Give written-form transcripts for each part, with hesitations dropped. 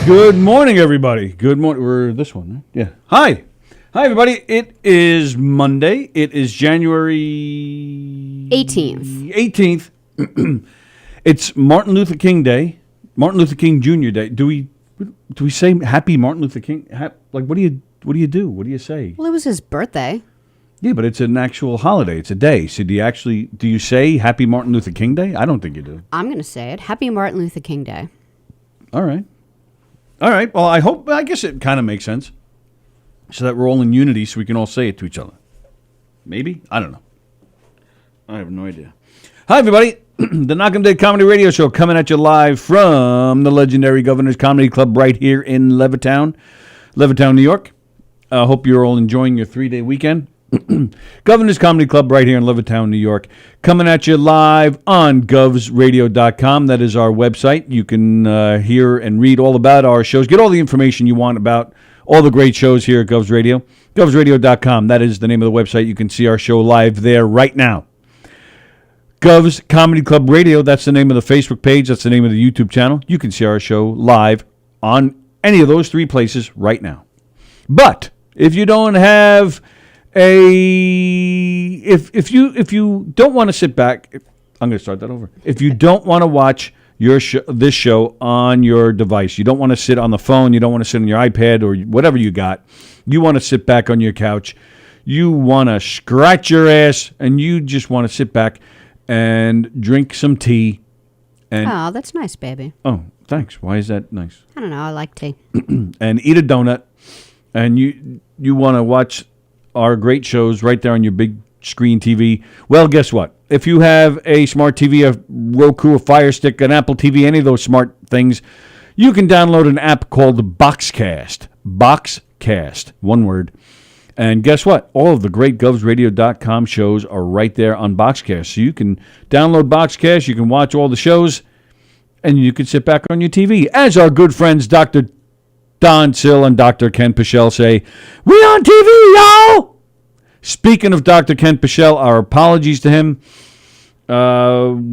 Good morning, everybody. Good morning. We're this one, right? Yeah. Hi, everybody. It is Monday. It is January 18th. It's Martin Luther King Day, Martin Luther King Jr. Day. Do we say Happy Martin Luther King? What do you do? What do you say? Well, it was his birthday. Yeah, but it's an actual holiday. It's a day. So do you say Happy Martin Luther King Day? I don't think you do. I'm going to say it. Happy Martin Luther King Day. All right. Well, I guess it kind of makes sense. So that we're all in unity so we can all say it to each other. Maybe? I don't know. I have no idea. Hi, everybody. The Knockem Day Comedy Radio Show coming at you live from the legendary Governor's Comedy Club right here in Levittown, New York. I hope you're all enjoying your 3-day weekend. Governor's Comedy Club right here in Levittown, New York. Coming at you live on govsradio.com. That is our website. You can hear and read all about our shows. Get all the information you want about all the great shows here at Govs Radio. govsradio.com. That is the name of the website. You can see our show live there right now. Govs Comedy Club Radio. That's the name of the Facebook page. That's the name of the YouTube channel. You can see our show live on any of those three places right now. But if you don't have if you don't want to sit back, I'm going to start that over. If you don't want to watch this show on your device, you don't want to sit on the phone, you don't want to sit on your iPad or whatever you got, you want to sit back on your couch, you want to scratch your ass, and you just want to sit back and drink some tea. Oh, that's nice, baby. Oh, thanks. Why is that nice? I don't know. I like tea. And eat a donut, and you want to watch our great shows right there on your big screen TV. Well, guess what? If you have a smart TV, a Roku, a Fire Stick, an Apple TV, any of those smart things, you can download an app called Boxcast. Boxcast, one word. And guess what? All of the great govsradio.com shows are right there on Boxcast. So you can download Boxcast, you can watch all the shows, and you can sit back on your TV. As our good friends Dr. Don Sill and Dr. Ken Pichelle say, we on TV, y'all! Speaking of Dr. Ken Pichelle, our apologies to him.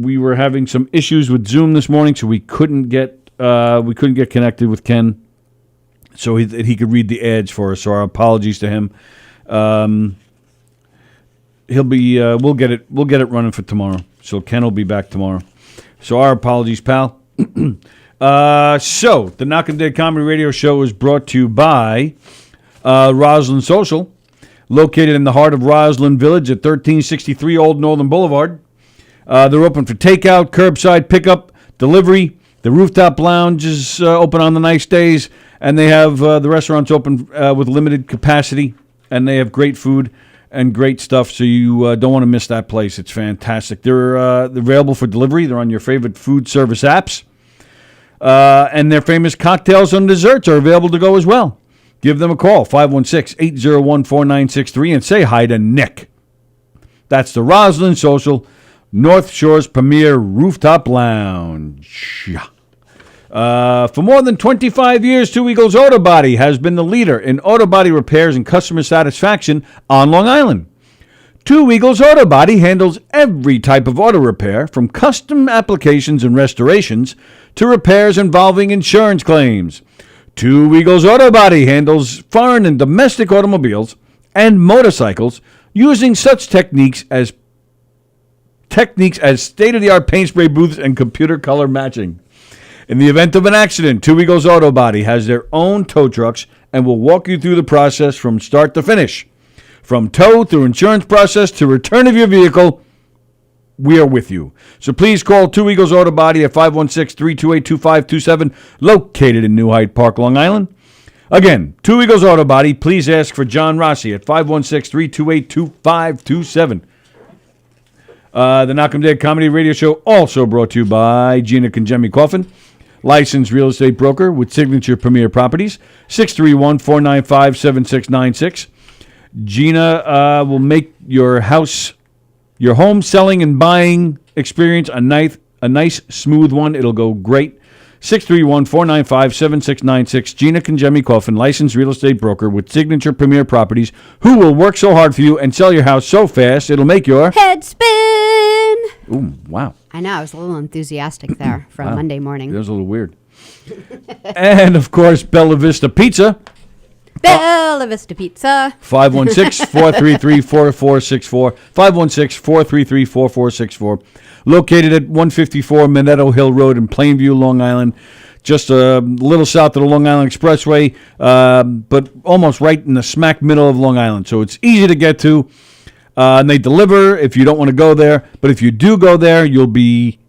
We were having some issues with Zoom this morning, so we couldn't get connected with Ken so he could read the ads for us. So our apologies to him. We'll get it running for tomorrow. So Ken will be back tomorrow. So our apologies, pal. So, the Knockem Day Comedy Radio Show is brought to you by Roslyn Social, located in the heart of Roslyn Village at 1363 Old Northern Boulevard. They're open for takeout, curbside pickup, delivery. The rooftop lounge is open on the nice days, and they have the restaurants open with limited capacity, and they have great food and great stuff, so you don't want to miss that place. It's fantastic. They're available for delivery. They're on your favorite food service apps. And their famous cocktails and desserts are available to go as well. Give them a call, 516-801-4963, and say hi to Nick. That's the Roslyn Social, North Shore's premier rooftop lounge. For more than 25 years, Two Eagles Auto Body has been the leader in auto body repairs and customer satisfaction on Long Island. Two Eagles Auto Body handles every type of auto repair, from custom applications and restorations to repairs involving insurance claims. Two Eagles Auto Body handles foreign and domestic automobiles and motorcycles using such techniques as state-of-the-art paint spray booths and computer color matching. In the event of an accident, Two Eagles Auto Body has their own tow trucks and will walk you through the process from start to finish. From tow through insurance process to return of your vehicle, we are with you. So please call Two Eagles Auto Body at 516-328-2527, located in New Hyde Park, Long Island. Again, Two Eagles Auto Body. Please ask for John Rossi at 516-328-2527. The Knockem Day Comedy Radio Show also brought to you by Gina Conjemi Coffin, licensed real estate broker with Signature Premier Properties, 631-495-7696. Gina will make your home selling and buying experience a nice, smooth one. It'll go great. 631-495-7696. Gina Conjemi Coffin, licensed real estate broker with Signature Premier Properties, who will work so hard for you and sell your house so fast it'll make your head spin. Ooh, wow. I know. I was a little enthusiastic there for a Monday morning. That was a little weird. And, of course, Bella Vista Pizza. Bella Vista Pizza. 516-433-4464. 516-433-4464. Located at 154 Minetto Hill Road in Plainview, Long Island. Just a little south of the Long Island Expressway, but almost right in the smack middle of Long Island. So it's easy to get to. And they deliver if you don't want to go there. But if you do go there, you'll be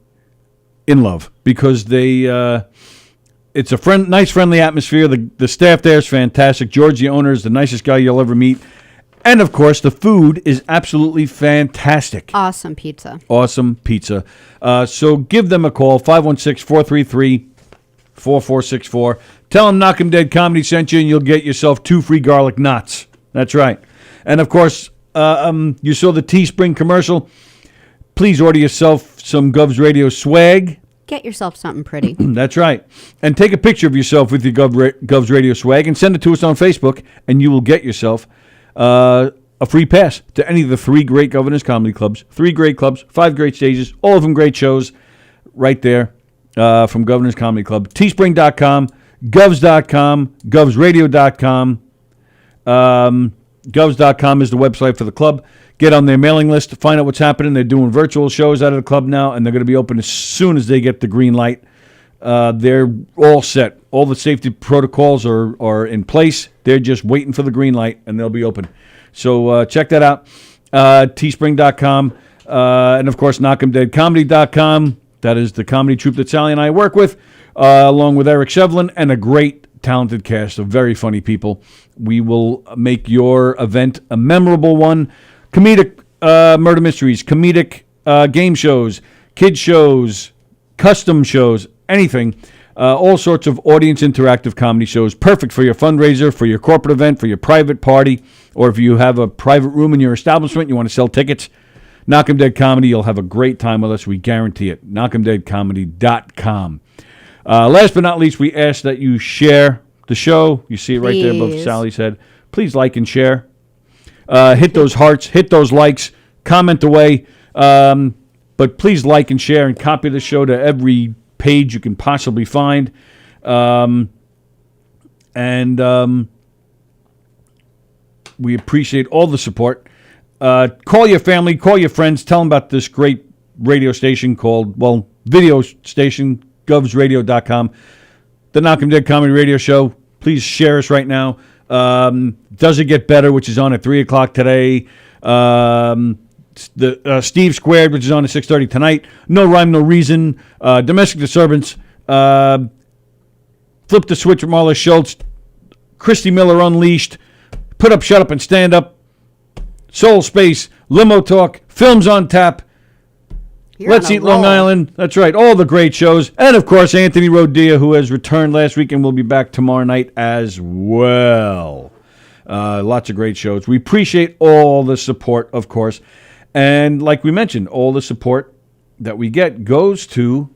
in love because it's a nice, friendly atmosphere. The staff there is fantastic. George, the owner, is the nicest guy you'll ever meet. And, of course, the food is absolutely fantastic. Awesome pizza. Awesome pizza. So give them a call, 516-433-4464. Tell them Knockem Dead Comedy sent you, and you'll get yourself 2 free garlic knots. That's right. And, of course, you saw the Teespring commercial. Please order yourself some Govs Radio swag. Get yourself something pretty. That's right. And take a picture of yourself with your Govs Radio swag and send it to us on Facebook, and you will get yourself a free pass to any of the 3 great Governors Comedy Clubs. 3 great clubs, 5 great stages, all of them great shows right there from Governors Comedy Club. Teespring.com, Govs.com, GovsRadio.com. Govs.com is the website for the club. Get on their mailing list to find out what's happening. They're doing virtual shows out of the club now, and they're going to be open as soon as they get the green light. They're all set. All the safety protocols are in place. They're just waiting for the green light, and they'll be open. So check that out. Teespring.com. And, of course, KnockemDeadComedy.com. That is the comedy troupe that Sallie and I work with, along with Eric Shevlin and a great, talented cast of very funny people. We will make your event a memorable one. Comedic murder mysteries, comedic game shows, kid shows, custom shows, anything. All sorts of audience interactive comedy shows. Perfect for your fundraiser, for your corporate event, for your private party, or if you have a private room in your establishment, you want to sell tickets. Knockem Dead Comedy, you'll have a great time with us. We guarantee it. KnockemDeadComedy.com. Last but not least, we ask that you share the show. You see it right there above Sallie's head. Please like and share. Hit those hearts. Hit those likes. Comment away. But please like and share and copy the show to every page you can possibly find. We appreciate all the support. Call your family, call your friends, tell them about this great radio station called, video station, govsradio.com. The Knockem Dead Comedy Radio Show. Please share us right now. Does It Get Better, which is on at 3 o'clock today. The Steve Squared, which is on at 6:30 tonight. No Rhyme, No Reason. Domestic Disturbance. Flip the Switch with Marla Schultz. Christy Miller Unleashed. Put Up, Shut Up, and Stand Up. Soul Space. Limo Talk. Films on Tap. Let's Eat Long Island. That's right. All the great shows. And, of course, Anthony Rodia, who has returned last week and will be back tomorrow night as well. Lots of great shows. We appreciate all the support, of course. And like we mentioned, all the support that we get goes to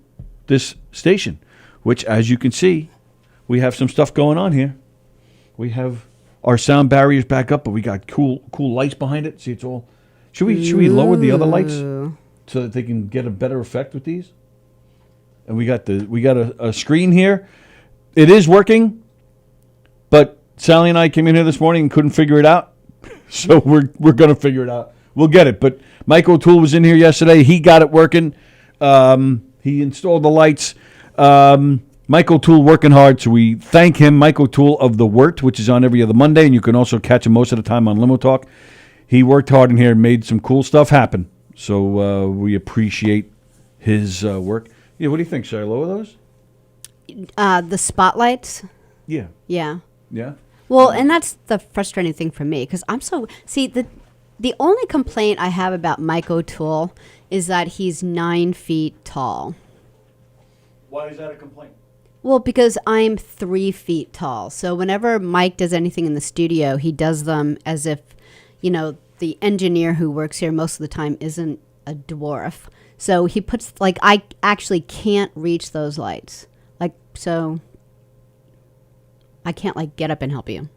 this station, which, as you can see, we have some stuff going on here. We have our sound barriers back up, but we got cool lights behind it. See, it's all... Should we lower the other lights so that they can get a better effect with these? And we got a screen here. It is working, but Sallie and I came in here this morning and couldn't figure it out. So we're going to figure it out. We'll get it. But Mike O'Toole was in here yesterday. He got it working. He installed the lights. Mike O'Toole working hard, so we thank him. Mike O'Toole of The Wort, which is on every other Monday, and you can also catch him most of the time on Limo Talk. He worked hard in here and made some cool stuff happen. So we appreciate his work. Yeah, what do you think? Should I lower those? The spotlights? Yeah. Yeah. Yeah? Well, and that's the frustrating thing for me, because the only complaint I have about Mike O'Toole is that he's 9 feet tall. Why is that a complaint? Well, because I'm 3 feet tall. So whenever Mike does anything in the studio, he does them as if, the engineer who works here most of the time isn't a dwarf. So he puts, I actually can't reach those lights. So I can't, get up and help you.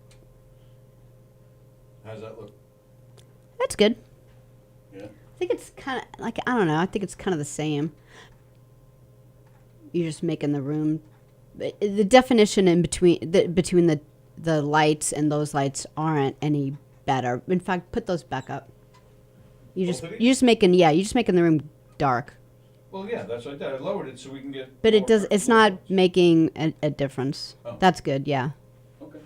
How's that look? That's good. Yeah. I think it's kind of, I don't know. I think it's kind of the same. You're just making the room the definition in between the lights and those lights aren't any better. In fact, put those back up. You're just making the room dark. Well, yeah, that's like that. I lowered it so we can get. But it's not making a difference. Oh. That's good. Yeah. Okay.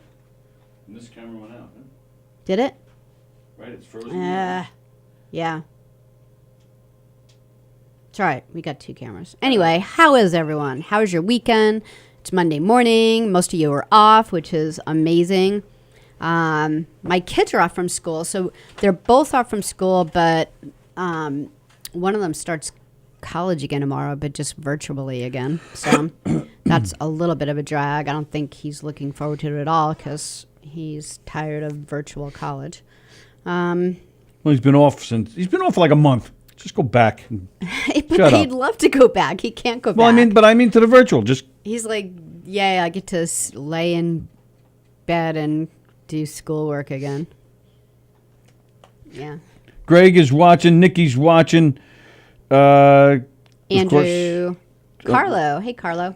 And this camera went out. Huh? Did it? Right, it's frozen. Yeah. It's all right. We got 2 cameras. Anyway, how is everyone? How was your weekend? It's Monday morning. Most of you are off, which is amazing. My kids are off from school, so they're both off from school, but one of them starts college again tomorrow, but just virtually again. So that's a little bit of a drag. I don't think he's looking forward to it at all because he's tired of virtual college. Well, he's been off for like a month. Just go back. But he'd love to go back. He can't go back. Well, I mean to the virtual. He's like, yeah, I get to lay in bed and do schoolwork again. Yeah. Greg is watching. Nikki's watching. Andrew. Carlo. Hey, Carlo.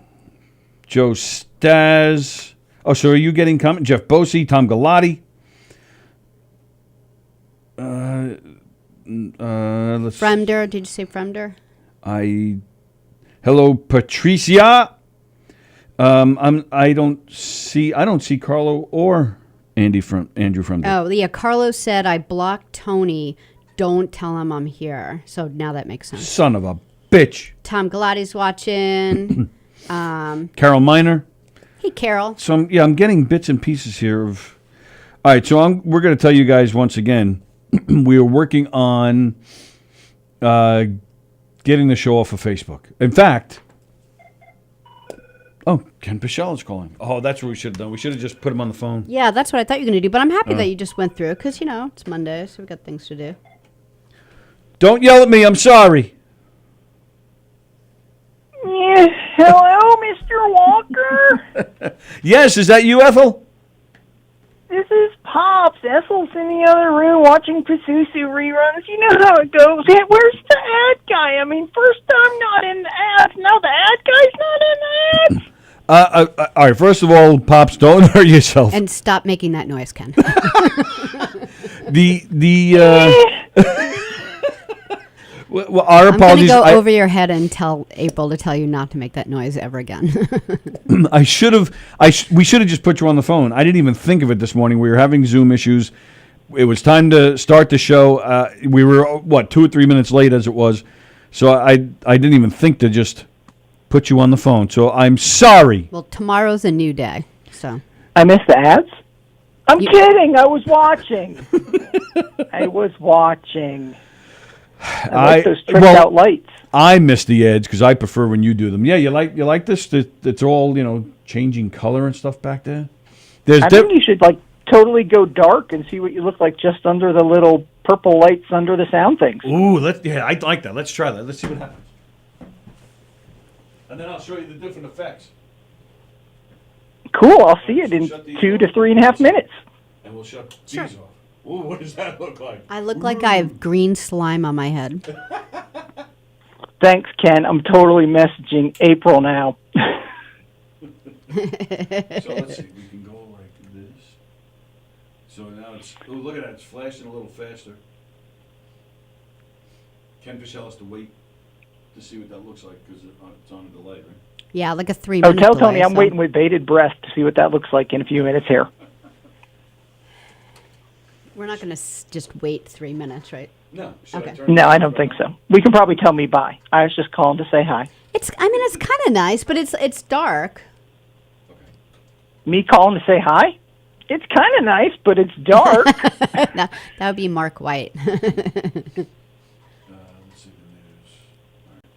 Joe Staz. Oh, so are you getting comment? Jeff Bosey, Tom Galati. Let's. Fremder. Did you say Fremder? Hello, Patricia. I don't see Carlo or Andrew Fremder. Oh, yeah. Carlo said, I blocked Tony. Don't tell him I'm here. So now that makes sense. Son of a bitch. Tom Galati's watching. Carol Miner. Hey, Carol. So I'm getting bits and pieces here of. All right, so we're going to tell you guys once again. We are working on getting the show off of Facebook. In fact, Ken Pichelle is calling. Oh, that's what we should have done. We should have just put him on the phone. Yeah, that's what I thought you were going to do. But I'm happy that you just went through because, it's Monday, so we've got things to do. Don't yell at me. I'm sorry. Yeah, hello, Mr. Walker. Yes, is that you, Ethel? This is Pops. Ethel's in the other room watching Pazuzu reruns. You know how it goes. Hey, where's the ad guy? I mean, first I'm not in the ads. Now the ad guy's not in the ads. All right, first of all, Pops, don't hurt yourself. And stop making that noise, Ken. Well, our I'm going to apologies. go over your head and tell April to tell you not to make that noise ever again. We should have just put you on the phone. I didn't even think of it this morning. We were having Zoom issues. It was time to start the show. We were 2 or 3 minutes late as it was, so I didn't even think to just put you on the phone. So I'm sorry. Well, tomorrow's a new day, so. I missed the ads? I'm kidding. I was watching. I like those tricked out lights. I miss the ads because I prefer when you do them. Yeah, you like this? It's all changing color and stuff back there. I think you should totally go dark and see what you look like just under the little purple lights under the sound things. Ooh, I like that. Let's try that. Let's see what happens. And then I'll show you the different effects. Cool. I'll see it in 2 to 3.5 minutes. And we'll shut these off. Ooh, what does that look like? I look like I have green slime on my head. Thanks, Ken. I'm totally messaging April now. So let's see. We can go like this. So now look at that. It's flashing a little faster. Ken Pichelle has to wait to see what that looks like because it's on a delay, right? Yeah, like a 3-minute tell delay, Tony I'm waiting with bated breath to see what that looks like in a few minutes here. We're not going to just wait 3 minutes, right? No. Okay. No, I don't think so. We can probably tell me bye. I was just calling to say hi. It's kind of nice, but it's dark. Okay. Me calling to say hi? It's kind of nice, but it's dark. No, that would be Mark White. Let's see the news. All right,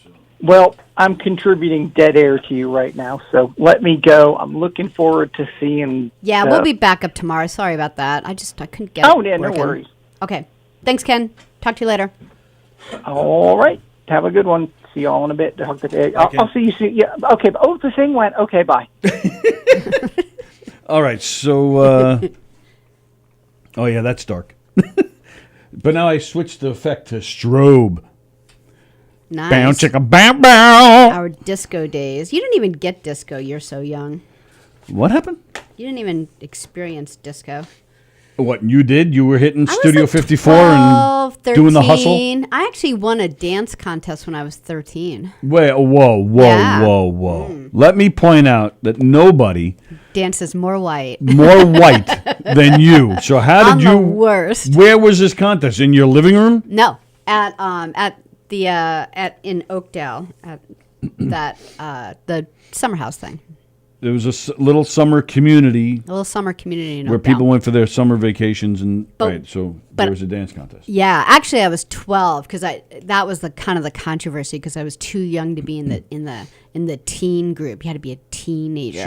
so Well, I'm contributing dead air to you right now, so let me go. I'm looking forward to seeing... Yeah, we'll be back up tomorrow. Sorry about that. I couldn't get Oh, it yeah, no working. worries. Okay. Thanks, Ken. Talk to you later. All right. Have a good one. See you all in a bit. I'll see you soon. Yeah, okay. The thing went. Okay, bye. all right, so... oh, yeah, that's dark. But now I switched the effect to strobe. Nice. Bow, chicka, bow, bow. Our disco days. You didn't even get disco. You're so young. What happened? You didn't even experience disco. What, you did? You were hitting I was Studio like 54 12, and 13. doing the hustle? I actually won a dance contest when I was 13. Wait, whoa. Yeah. Let me point out that nobody Dances more white. more white than you. So how I'm did you? the worst. Where was this contest? In your living room? No, at in Oakdale at that the summer house thing. There was a little summer community A little summer community in where Oakdale. people went for their summer vacations, and so but- there was a dance contest. Yeah, actually, I was 12 because that was the kind of the controversy because I was too young to be in the teen group. You had to be a teenager.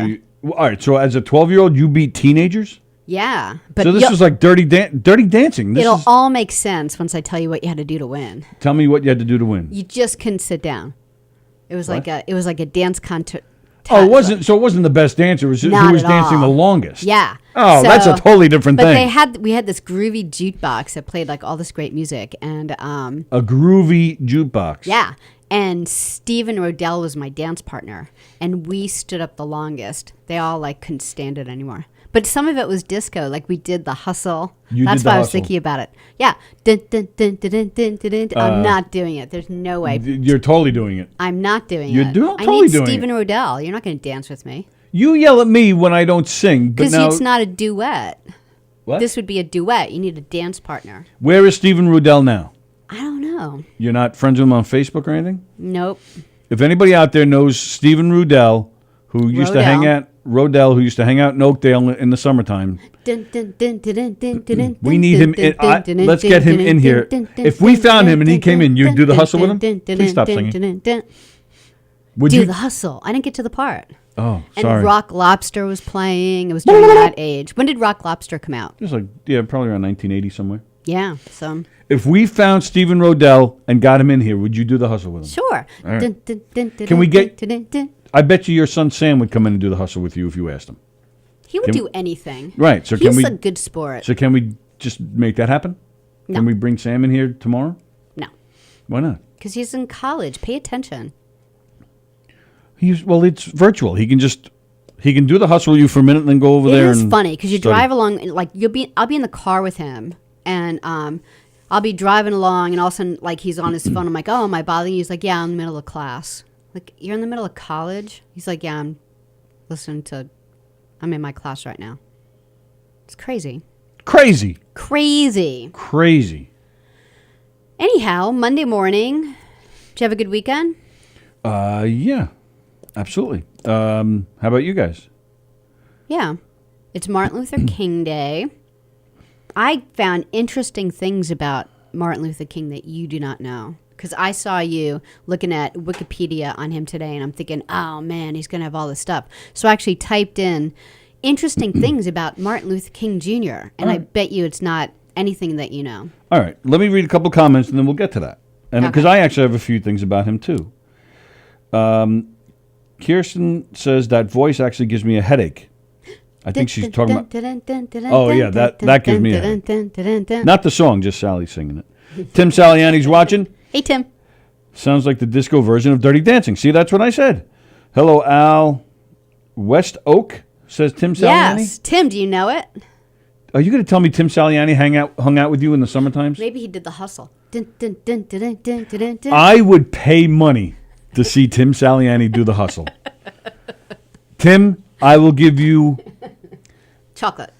So all right. So as a 12-year-old, you beat teenagers. Yeah, but So this was like dirty dancing. It'll all make sense once I tell you what you had to do to win. Tell me what you had to do to win. You just couldn't sit down. It was What? like a dance contest. Oh, it wasn't. So it wasn't the best dancer. It was Not who was at dancing all. the longest. Yeah. Oh, that's a totally different but thing. we had this groovy jukebox that played like all this great music, and A groovy jukebox. yeah, and Steven Rodell was my dance partner, and we stood up the longest. They all like couldn't stand it anymore. But some of it was disco, like we did the hustle. You That's did the why I was hustle. thinking about it. Yeah, dun, dun, dun, dun, dun, dun, dun, dun. I'm not doing it. There's no way. You're totally doing it. I'm not doing You're it. totally I need doing Steven it. Rodell. You're not going to dance with me You yell at me when I don't sing, but because now it's not a duet. what? This would be a duet. You need a dance partner. Where is Steven Rudell now? I don't know. You're not friends with him on Facebook or anything? Nope. If anybody out there knows Steven Rudell, who used to hang out in Oakdale in the summertime, we need him. Let's get him in here. If we found him and he came in, you'd do the hustle with him? Please stop singing. Would Do you? the hustle. I didn't get to the part. Oh, And sorry. Rock Lobster was playing. It was during that age. When did Rock Lobster come out? Just like probably around 1980 somewhere. Yeah, so If we found Steven Rodell and got him in here, would you do the hustle with him? sure. All right. Can Can we get- I bet you your son Sam would come in and do the hustle with you if you asked him. He would Can- do anything. Right. So He's can we? a good sport. So can we just make that happen? No. Can we bring Sam in here tomorrow? No, Why not? because he's in college. Pay attention. It's virtual. He can do the hustle with you for a minute and then go over It there. is and funny because you study. drive along, and, like I'll be in the car with him, and I'll be driving along, and all of a sudden, like he's on his phone. I'm like, oh, am I bothering you? He's like, yeah, I'm in the middle of class. Like, you're in the middle of college? He's like, yeah, I'm in my class right now. It's crazy. Crazy. Anyhow, Monday morning. Did you have a good weekend? Yeah, absolutely. How about you guys? Yeah. It's Martin Luther King Day. I found interesting things about Martin Luther King that you do not know. Because I saw you looking at Wikipedia on him today, and I'm thinking, oh, man, he's going to have all this stuff. So I actually typed in interesting things about Martin Luther King Jr., and I bet you it's not anything that you know. All right, let me read a couple comments and then we'll get to that. And because Okay. I actually have a few things about him too. Kirsten says that voice actually gives me a headache. I think she's talking about Oh, yeah, that gives me a headache. not the song, just Sally singing it. Tim Saliani's watching. Hey, Tim. Sounds like the disco version of Dirty Dancing. See, that's what I said. Hello, Al. West Oak, says Tim Saliani. Yes. Tim, do you know it? Are you going to tell me Tim Saliani hung out with you in the summer times? Maybe he did the hustle. I would pay money to see Tim Saliani do the hustle. Tim, I will give you Chocolate.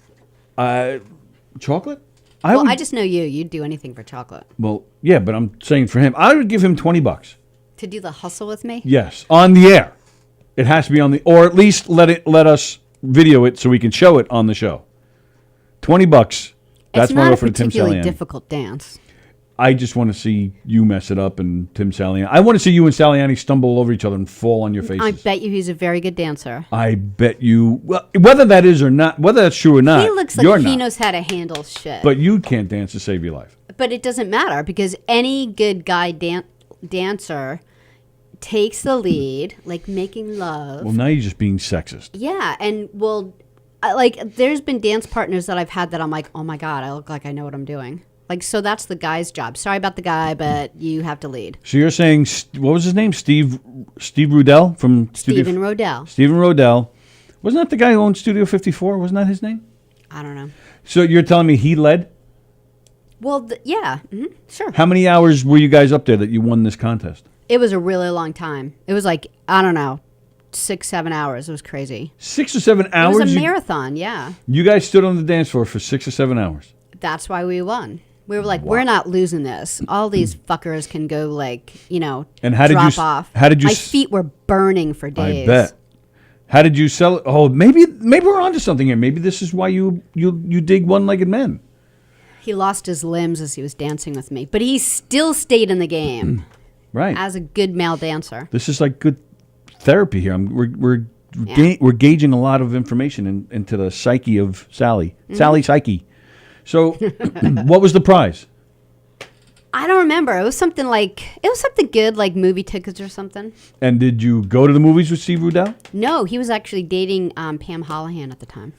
chocolate. I just know you. You'd do anything for chocolate. Well, yeah, but I'm saying for him, I would give him $20. To do the hustle with me? Yes, on the air. It has to be on the, or at least let us video it so we can show it on the show. $20. That's It's my not a offer to Tim particularly Saliani. difficult dance. I just want to see you mess it up and Tim Saliani. I want to see you and Saliani stumble over each other and fall on your faces. I bet you he's a very good dancer. I bet you. Well, whether that is or not, whether that's true or not, He looks you're like he not. knows how to handle shit. But you can't dance to save your life. But it doesn't matter because any good guy dancer takes the lead, like making love. Well, now you're just being sexist. Yeah, and there's been dance partners that I've had that I'm like, oh my God, I look like I know what I'm doing. Like, so that's the guy's job. Sorry about the guy, but you have to lead. So you're saying, what was his name? Steve Rudell from Stephen Rodell. Stephen Rodell. Wasn't that the guy who owned Studio 54? Wasn't that his name? I don't know. So you're telling me he led? Well, yeah, sure. How many hours were you guys up there that you won this contest? It was a really long time. It was like, I don't know, 6-7 hours. It was crazy. 6 or 7 hours? It was a marathon, yeah. You guys stood on the dance floor for 6 or 7 hours. That's why we won. We were like, we're not losing this. All these fuckers can go, like, and how drop did you, off. How did you? My feet were burning for days. I bet. How did you sell it? Oh, maybe we're onto something here. Maybe this is why you dig one-legged men. He lost his limbs as he was dancing with me, but he still stayed in the game. Right. As a good male dancer. This is like good therapy here. We're gauging a lot of information into the psyche of Sallie. Sallie psyche. So, what was the prize? I don't remember. It was something good, like movie tickets or something. And did you go to the movies with Steve Rudell? No, he was actually dating Pam Holohan at the time.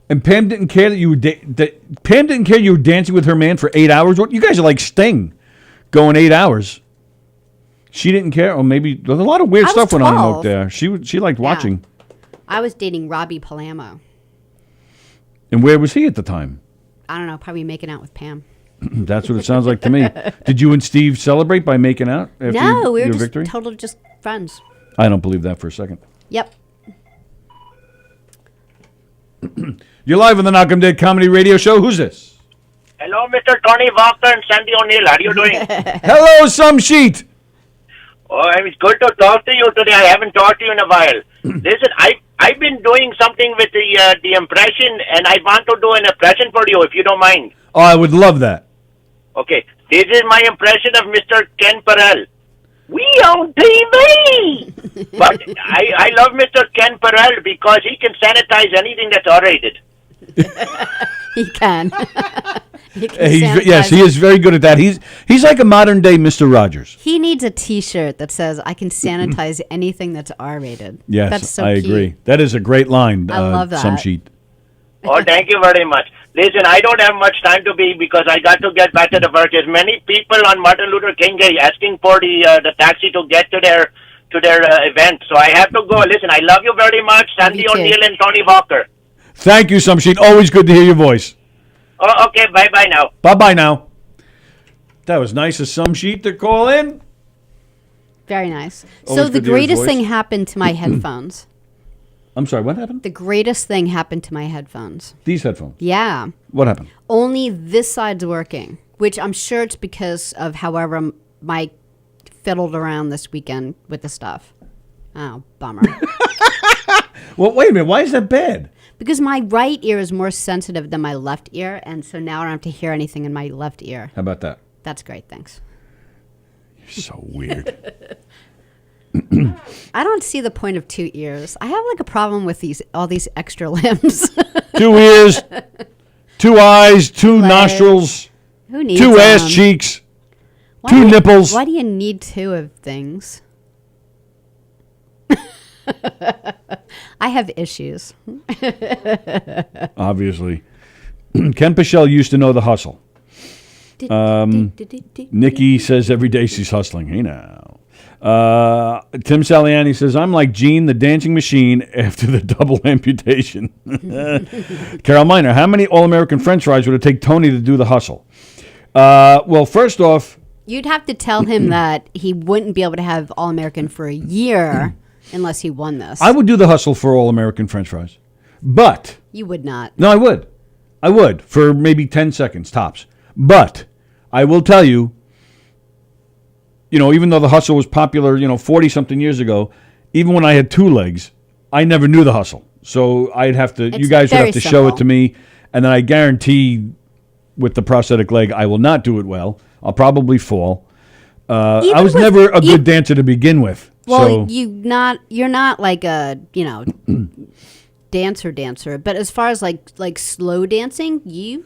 And Pam didn't care that you were Pam didn't care you were dancing with her man for 8 hours. You guys are like Sting, going 8 hours. She didn't care. Or maybe there's a lot of weird stuff went on out there. She liked watching. I was dating Robbie Palamo. And where was he at the time? I don't know. Probably making out with Pam. That's what it sounds like to me. Did you and Steve celebrate by making out after No, we were your victory? just friends. I don't believe that for a second. Yep. You're live on the Knockem Dead Comedy Radio Show. Who's this? Hello, Mr. Tony Walker and Sandy O'Neill. How are you doing? Hello, some sheet. Oh, it's good to talk to you today. I haven't talked to you in a while. Listen, I've been doing something with the impression, and I want to do an impression for you, if you don't mind. Oh, I would love that. Okay, this is my impression of Mr. Ken Perel. We on TV! But I love Mr. Ken Perel because he can sanitize anything that's R-rated. He can. Yes, he is very good at that. He's like a modern day Mr. Rogers. He needs a T-shirt that says, "I can sanitize anything that's R-rated." Yes, that's so I agree. That is a great line. I love that. Some sheet. Oh, thank you very much. Listen, I don't have much time to be because I got to get back to the work. There's many people on Martin Luther King Day asking for the taxi to get to their event, so I have to go. Listen, I love you very much, Sandy O'Neill and Tony Walker. Thank you, some sheet. Always good to hear your voice. Oh, okay. Bye-bye now. Bye-bye now. That was nice of some sheet to call in. Very nice. Always So the good to hear his greatest voice. thing happened to my headphones. I'm sorry, what happened? The greatest thing happened to my headphones. These headphones. Yeah. What happened? Only this side's working, which I'm sure it's because of however Mike fiddled around this weekend with the stuff. Oh, bummer. Well, wait a minute. Why is that bad? Because my right ear is more sensitive than my left ear, and so now I don't have to hear anything in my left ear. How about that? That's great, thanks. You're so weird. I don't see the point of 2 ears. I have like a problem with all these extra limbs. 2 ears, 2 eyes, 2 Legs. nostrils, Who needs 2 ass them? cheeks, Why 2 do- nipples. Why do you need 2 of things? I have issues. Obviously. Ken Pichelle used to know the hustle. Nikki says every day she's hustling. Hey now. Tim Saliani says, I'm like Gene, the dancing machine, after the double amputation. Carol Miner, how many All-American French fries would it take Tony to do the hustle? Well, first off, You'd have to tell him that he wouldn't be able to have All-American for a year unless he won this. I would do the hustle for All-American French fries. But, You would not. no, I would. I would, for maybe 10 seconds, tops. But, I will tell you, even though the hustle was popular, 40-something years ago, even when I had 2 legs, I never knew the hustle. So I'd have to, you guys would very have to show simple. it to me, and then I guarantee with the prosthetic leg, I will not do it well. I'll probably fall. I was never a good dancer to begin with. Well, So, you're not like a, dancer, but as far as like slow dancing, you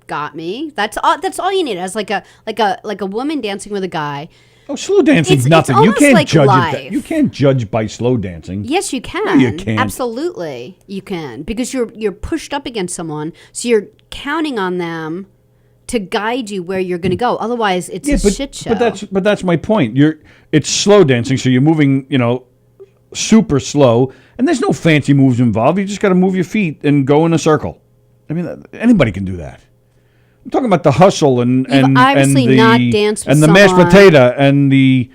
got me. That's all you need. As like a woman dancing with a guy. oh, slow dancing's It's nothing. You almost can't like judge life. it. You can't judge by slow dancing. Yes, you can. you can't. Absolutely, you can because you're pushed up against someone, so you're counting on them to guide you where you're going to go. Otherwise, it's a shit show. But that's my point. It's slow dancing, so you're moving, super slow, and there's no fancy moves involved. You just got to move your feet and go in a circle. I mean, anybody can do that. I'm talking about the hustle and obviously and the not danced with and the mashed someone. potato and the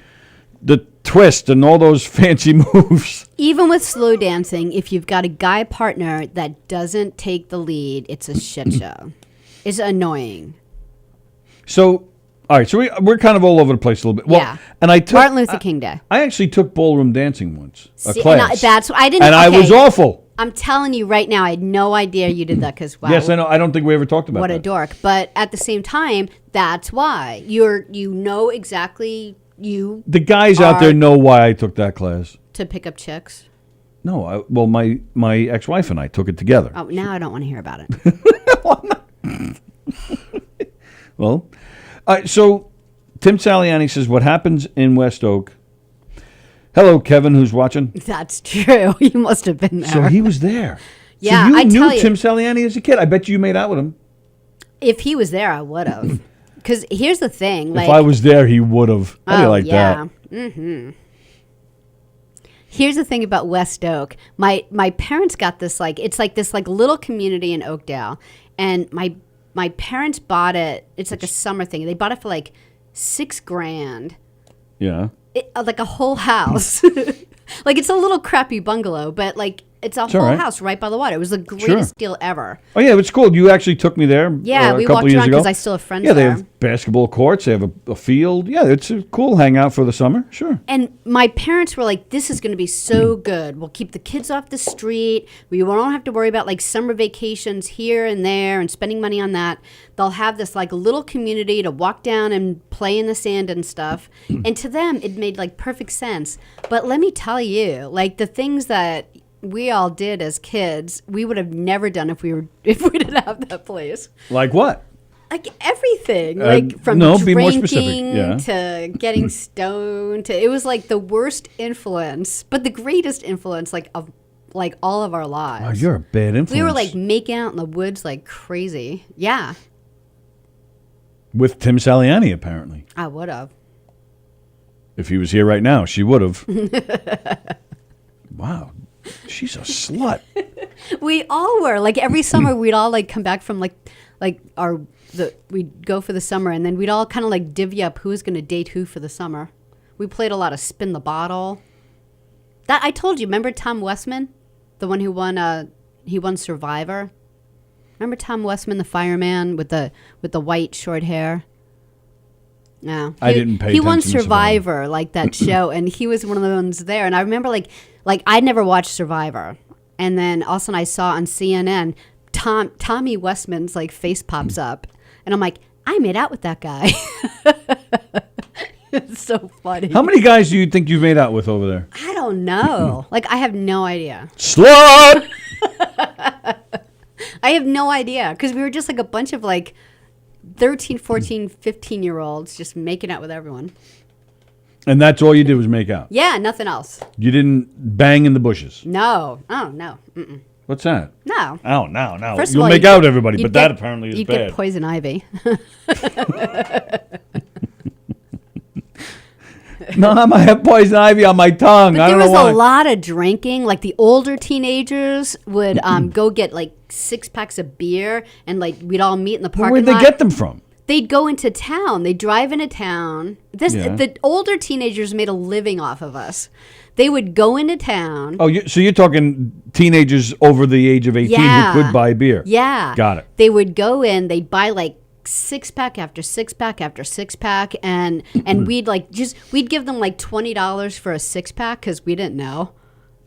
twist and all those fancy moves. Even with slow dancing, if you've got a guy partner that doesn't take the lead, it's a shit show. It's annoying. So, all right, so we're kind of all over the place a little bit. Well, Yeah. And I took Martin Luther King Day. I actually took ballroom dancing once, a See, class. I didn't. And I okay. was awful. I'm telling you right now, I had no idea you did that because wow. Yes, I know. I don't think we ever talked about What that. a dork. But at the same time, that's why. You know exactly The guys out there know why I took that class. to pick up chicks. No, my ex-wife and I took it together. Oh, now I don't want to hear about it. Well, so Tim Saliani says, what happens in West Oak? Hello, Kevin, who's watching. That's true. You must have been there. So he was there. Yeah, so you I knew tell you. Tim Saliani as a kid. I bet you made out with him. If he was there, I would have. Because here's the thing. Like, If I was there, he would have. How do you like that? Mm-hmm. Here's the thing about West Oak. My parents got this it's like this little community in Oakdale, and my parents bought it. It's like a summer thing. They bought it for like $6,000. Yeah. Like a whole house. Like it's a little crappy bungalow, but like it's a whole all right. house right by the water. It was the greatest deal ever. Oh, yeah, it's cool. You actually took me there Yeah, a we couple walked years around ago. because I still have friends Yeah, they there. have basketball courts. They have a field. Yeah, it's a cool hangout for the summer. Sure. And my parents were like, this is going to be so good. We'll keep the kids off the street. We won't have to worry about like summer vacations here and there and spending money on that. They'll have this like little community to walk down and play in the sand and stuff. And to them, it made like perfect sense. But let me tell you, like the things that we all did as kids, we would have never done if we didn't have that place. Like what? Like everything, like from no, drinking be more specific. Yeah. to getting stoned to it was like the worst influence, but the greatest influence of all of our lives. Wow, you're a bad influence. We were like making out in the woods like crazy. Yeah, with Tim Saliani, apparently. I would have. If he was here right now, she would have. Wow. She's a slut. We all were like every summer we'd all like come back from we'd go for the summer and then we'd all kind of like divvy up who was going to date who for the summer. We played a lot of spin the bottle. That I told you, remember Tom Westman, the one who won he won Survivor. Remember Tom Westman, the fireman with the white short hair? No, I didn't pay He won attention to Survivor, like that show, and he was one of the ones there. And I remember, like I'd never watched Survivor, and then all of a sudden I saw on CNN Tommy Westman's like face pops up, and I'm like, I made out with that guy. It's so funny. How many guys do you think you've made out with over there? I don't know. Like I have no idea. Slut! I have no idea because we were just like a bunch of like 13, 14, 15-year-olds just making out with everyone. And that's all you did was make out? Yeah, nothing else. You didn't bang in the bushes? No. Oh, no. Mm-mm. What's that? No. Oh, no. First of You'll all, make you'd out get- everybody, you'd but that get- apparently is you'd bad. get poison ivy. No, I might have poison ivy on my tongue. But I there don't was know why. a lot of drinking. Like the older teenagers would go get like 6 packs of beer and like we'd all meet in the parking Where'd lot. they get them from? They'd go into town. They'd drive into town. Yeah. The older teenagers made a living off of us. They would go into town. Oh, so you're talking teenagers over the age of 18 Yeah. who could buy beer? Yeah. Got it. They would go in, they'd buy like 6-pack after 6-pack after 6-pack and we'd give them like $20 for a 6-pack because we didn't know.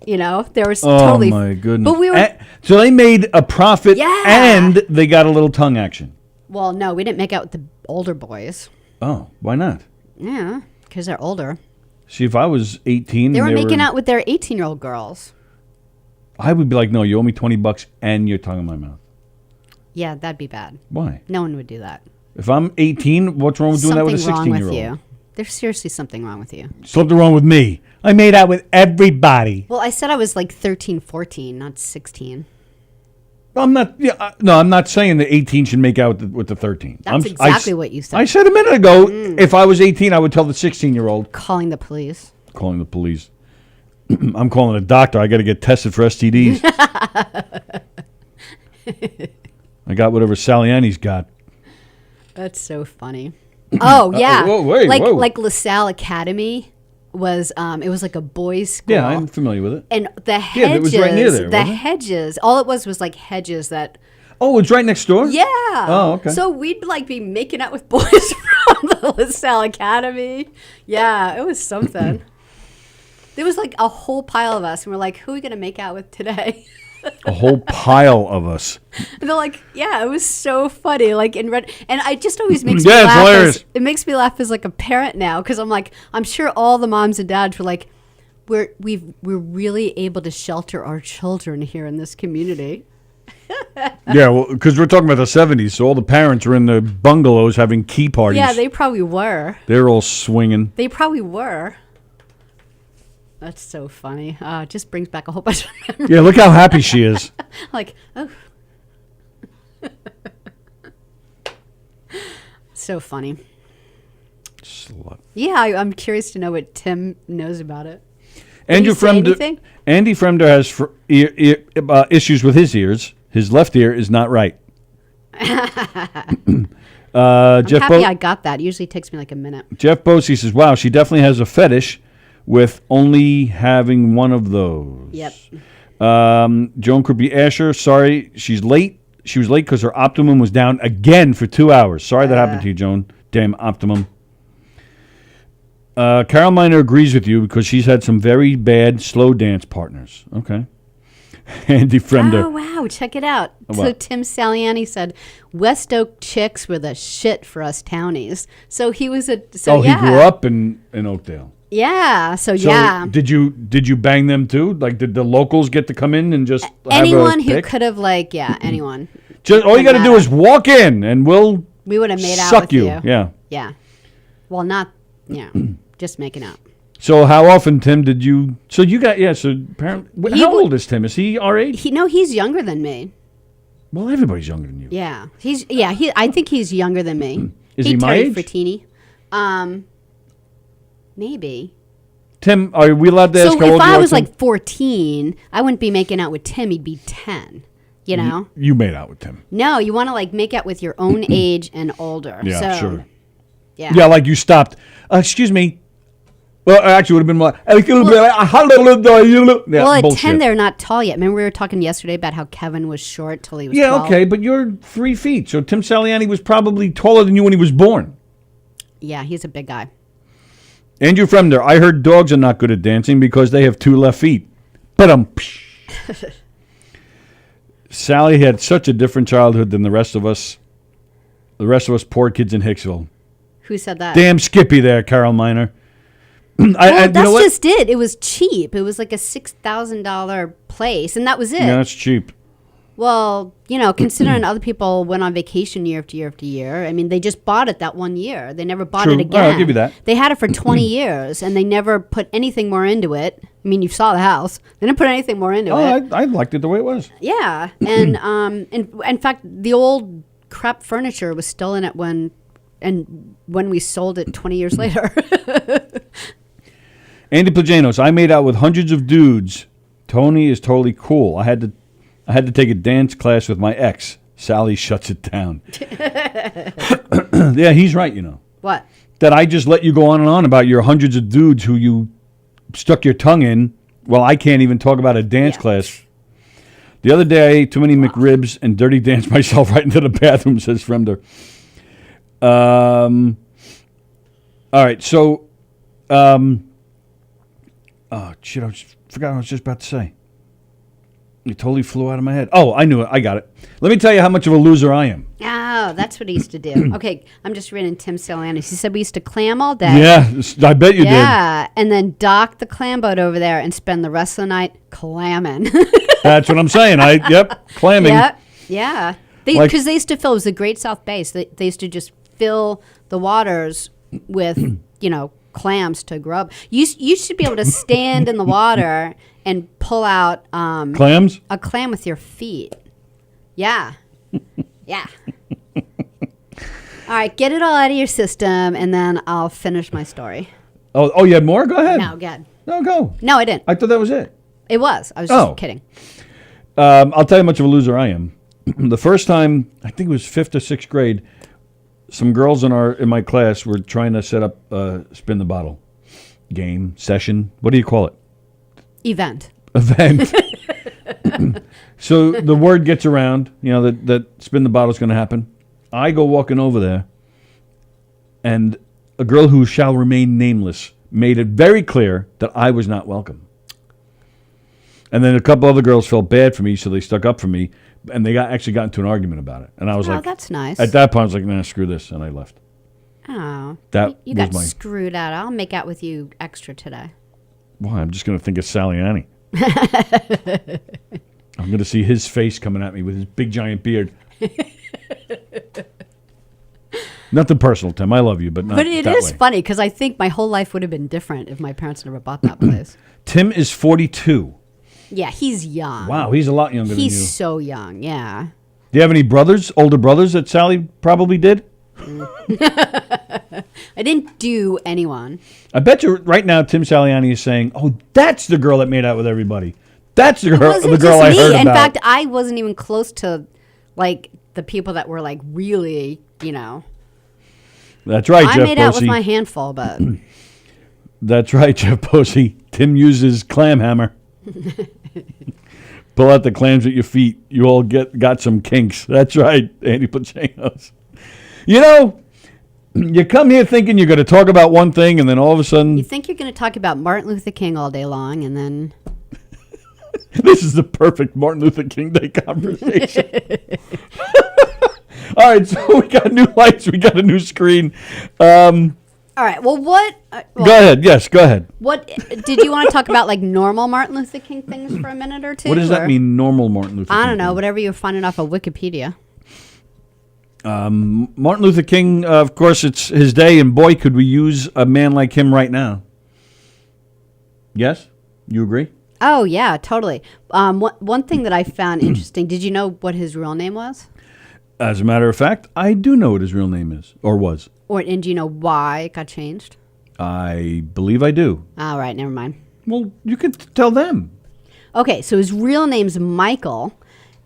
You know, there was totally. Oh my goodness! But we were. So they made a profit, Yeah. and they got a little tongue action. Well, no, we didn't make out with the older boys. Oh, why not? Yeah, because they're older. See, if I was 18, They were making out with their 18-year-old girls. I would be like, no, you owe me $20 and your tongue in my mouth. Yeah, that'd be bad. Why? No one would do that. If I'm 18, what's wrong with doing that with a Something wrong 16-year-old? with you. There's seriously something wrong with you. Something wrong with me. I made out with everybody. Well, I said I was like 13, 14, not 16. I'm not. Yeah, no, I'm not saying that 18 should make out with the 13. That's exactly what you said. I said a minute ago, if I was 18, I would tell the 16-year-old. Calling the police. Calling the police. I'm calling a doctor. I got to get tested for STDs. I got whatever Saliani's got. That's so funny. Oh yeah, whoa. like LaSalle Academy was. It was like a boys' school. Yeah, I'm familiar with it. And the hedges, it was right near there, the wasn't it? hedges. All it was like hedges that. Oh, it's right next door? Yeah. Oh, okay. So we'd like be making out with boys from the LaSalle Academy. Yeah, it was something. There was like a whole pile of us, and we're like, "Who are we gonna make out with today?" A whole pile of us. And they're like, "Yeah, it was so funny." Like in red, and I just always makes Yeah, me it's laugh. hilarious. It makes me laugh as like a parent now because I'm like, I'm sure all the moms and dads were like, we're really able to shelter our children here in this community. Yeah, well, because we're talking about the 70s, so all the parents were in the bungalows having key parties. Yeah, they probably were. They're all swinging. They probably were. That's so funny. It just brings back a whole bunch of memories. Yeah, look how happy she is. Like, oh. So funny. Slut. Yeah, I'm curious to know what Tim knows about it. Andy he say anything? Fremder has issues with his ears. His left ear is not right. I'm Jeff happy I got that. It usually takes me like a minute. Jeff Bosey says, wow, she definitely has a fetish with only having one of those. Yep. Joan Kirby Asher, sorry, she's late. She was late because her Optimum was down again for 2 hours. Sorry that happened to you, Joan. Damn Optimum. Carol Miner agrees with you because she's had some very bad slow dance partners. Okay. Andy Fremder. Oh, wow. Check it out. So What? Tim Saliani said, West Oak chicks were the shit for us townies. So he was a... So, he grew up in Oakdale. Yeah. So, So yeah. did you bang them too? Like, did the locals get to come in and just Anyone have a who pick? could have, like, yeah, anyone. Just all you got to do matter. is walk in, and we'll We would have made out suck with you. you. Yeah. Yeah. Well, not, just making out. So how often, Tim, did you? So you got So apparently, He how w- old is Tim? Is he our age? He's younger than me. Well, everybody's younger than you. Yeah. I think he's younger than me. Is he my turned age? for teeny. Maybe. Tim, are we allowed to ask So how if old you I are, was Tim? like 14, I wouldn't be making out with Tim. He'd be 10. You know? You made out with Tim. No, you want to like make out with your own age and older. Yeah, so, sure. Yeah. Yeah, like you stopped. Excuse me. Well, actually, would have been more. Well, at bullshit. 10, they're not tall yet. Remember we were talking yesterday about how Kevin was short till he was 12? okay, but you're 3 feet. So Tim Saliani was probably taller than you when he was born. Yeah, he's a big guy. Andrew Fremder, I heard dogs are not good at dancing because they have 2 left feet. But Sally had such a different childhood than the rest of us. The rest of us poor kids in Hicksville. Who said that? Damn Skippy there, Carol Miner. Well, you know what? just it. It was cheap. It was like a $6,000 place, and that was it. Yeah, that's cheap. Well, considering other people went on vacation year after year after year, I mean, they just bought it that one year. They never bought True. it All again. right, I'll give you that. They had it for 20 years, and they never put anything more into it. I mean, you saw the house. They didn't put anything more into it. I liked it the way it was. Yeah, and in fact, the old crap furniture was still in it when we sold it 20 years later. Andy Plajanos, I made out with hundreds of dudes. Tony is totally cool. I had to take a dance class with my ex. Sallie shuts it down. Yeah, he's right, What? That I just let you go on and on about your hundreds of dudes who you stuck your tongue in. Well, I can't even talk about a dance class. The other day, I ate too many McRibs and dirty danced myself right into the bathroom, says Fremder. All right, so... oh, shit, I forgot what I was just about to say. It totally flew out of my head. Oh, I knew it. I got it. Let me tell you how much of a loser I am. Oh, that's what he used to do. Okay, I'm just reading Tim Saliani. He said we used to clam all day. Yeah, I bet you did. Yeah, and then dock the clam boat over there and spend the rest of the night clamming. That's what I'm saying. Clamming. Yep, yeah. Like- Because they used to fill, it was the Great South Bay, so they used to just fill the waters with, clams to grub. You should be able to stand in the water and pull out Clams? a clam with your feet. Yeah. Yeah. All right, get it all out of your system, and then I'll finish my story. Oh, you had more? Go ahead. No, good. No, go. No, I didn't. I thought that was it. It was. I was just kidding. I'll tell you how much of a loser I am. The first time, I think it was 5th or 6th grade, some girls in my class were trying to set up a spin the bottle game, session. What do you call it? Event. So the word gets around, that spin the bottle is going to happen. I go walking over there, and a girl who shall remain nameless made it very clear that I was not welcome. And then a couple other girls felt bad for me, so they stuck up for me, and they actually got into an argument about it. And I was like, that's nice. At that point, I was like, nah, screw this, and I left. Oh. That you got screwed out. I'll make out with you extra today. Why? I'm just going to think of Sallie Annie. I'm going to see his face coming at me with his big giant beard. Nothing personal, Tim. I love you, but not But it that is way. funny because I think my whole life would have been different if my parents never bought that place. Tim is 42. Yeah, he's young. Wow, he's a lot younger than you. He's so young, yeah. Do you have any brothers, older brothers that Sallie probably did? I didn't do anyone. I bet you right now Tim Saliani is saying, "Oh, that's the girl that made out with everybody. That's the It girl, wasn't the girl just I me. heard In about." fact, I wasn't even close to like the people that were like really, That's right, I Jeff made out with Posey. my handful, but That's right, Jeff Posey. Tim uses clam hammer. Pull out the clams with your feet. You all got some kinks. That's right, Andy Pacheco's. You come here thinking you're going to talk about one thing, and then all of a sudden, you think you're going to talk about Martin Luther King all day long, and then this is the perfect Martin Luther King Day conversation. All right, so we got new lights. We got a new screen. all right. Well, what? Go ahead. Yes, go ahead. What did you want to talk about? Like normal Martin Luther King things for a minute or two? What does that or- mean, normal Martin Luther King? I don't know. thing? Whatever you're finding off of Wikipedia. Martin Luther King, of course, it's his day, and boy, could we use a man like him right now. Yes? You agree? Oh yeah, totally. One thing that I found interesting. Did you know what his real name was? As a matter of fact, I do know what his real name is, or was. And do you know why it got changed? I believe I do. All right, never mind. Well, you can tell them. Okay, so his real name's Michael,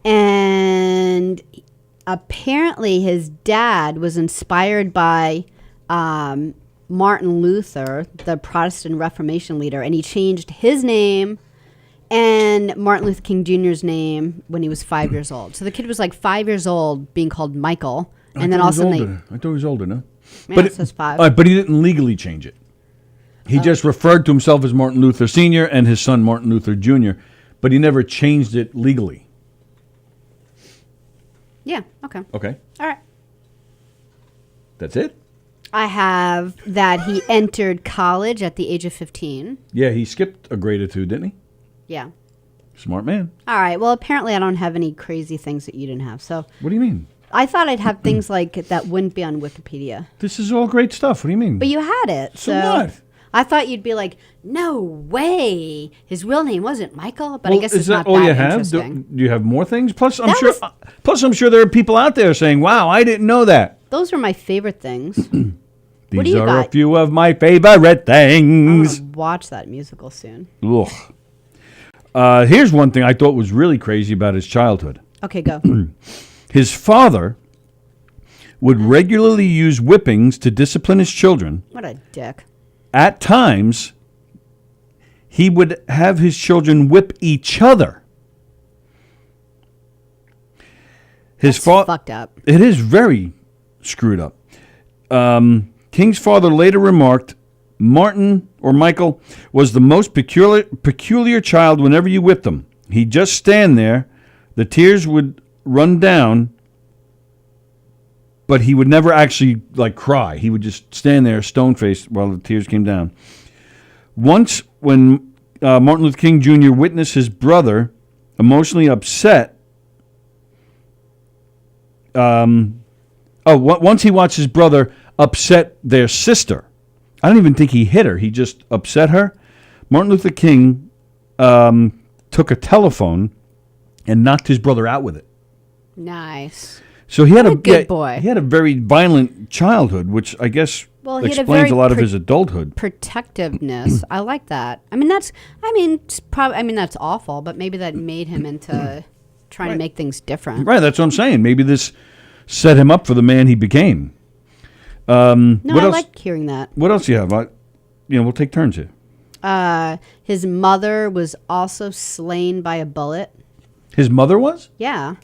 and apparently his dad was inspired by Martin Luther, the Protestant Reformation leader, and he changed his name and Martin Luther King Jr.'s name when he was 5 years old. So the kid was like 5 years old being called Michael, and then also I thought he was older, no? yeah, it says 5. All right, but he didn't legally change it. He just referred to himself as Martin Luther Sr. and his son Martin Luther Jr., but he never changed it legally. Yeah, okay. Okay. All right. That's it? I have that he entered college at the age of 15. Yeah, he skipped a grade or two, didn't he? Yeah. Smart man. All right. Well, apparently I don't have any crazy things that you didn't have. So What do you mean? I thought I'd have things like that wouldn't be on Wikipedia. This is all great stuff. What do you mean? But you had it. So what? I thought you'd be like, no way. His real name wasn't Michael. But I guess is it's that not all that you have? interesting. Do you have more things? Plus, I'm That sure. was- Plus, I'm sure there are people out there saying, "Wow, I didn't know that." Those were my favorite things. These What do you are got? a few of my favorite I'm things. gonna watch that musical soon. Ugh. Here's one thing I thought was really crazy about his childhood. Okay, go. His father would regularly use whippings to discipline his children. What a dick. At times, he would have his children whip each other. His father. Fucked up. It is very screwed up. King's father later remarked, Martin, or Michael, was the most peculiar child whenever you whipped him. He'd just stand there, the tears would run down, but he would never actually, cry. He would just stand there, stone-faced, while the tears came down. Once, when Martin Luther King Jr. witnessed his brother emotionally upset, once he watched his brother upset their sister. I don't even think he hit her. He just upset her. Martin Luther King took a telephone and knocked his brother out with it. Nice. So he had What a good boy. He had a very violent childhood, which I guess Well, he had a explains very a lot of his adulthood. Protectiveness. I like that. That's awful, but maybe that made him into trying to make things different. Right, that's what I'm saying. Maybe this set him up for the man he became. No, what I else? like hearing that. What else do you have? We'll take turns here. His mother was also slain by a bullet. His mother was? Yeah.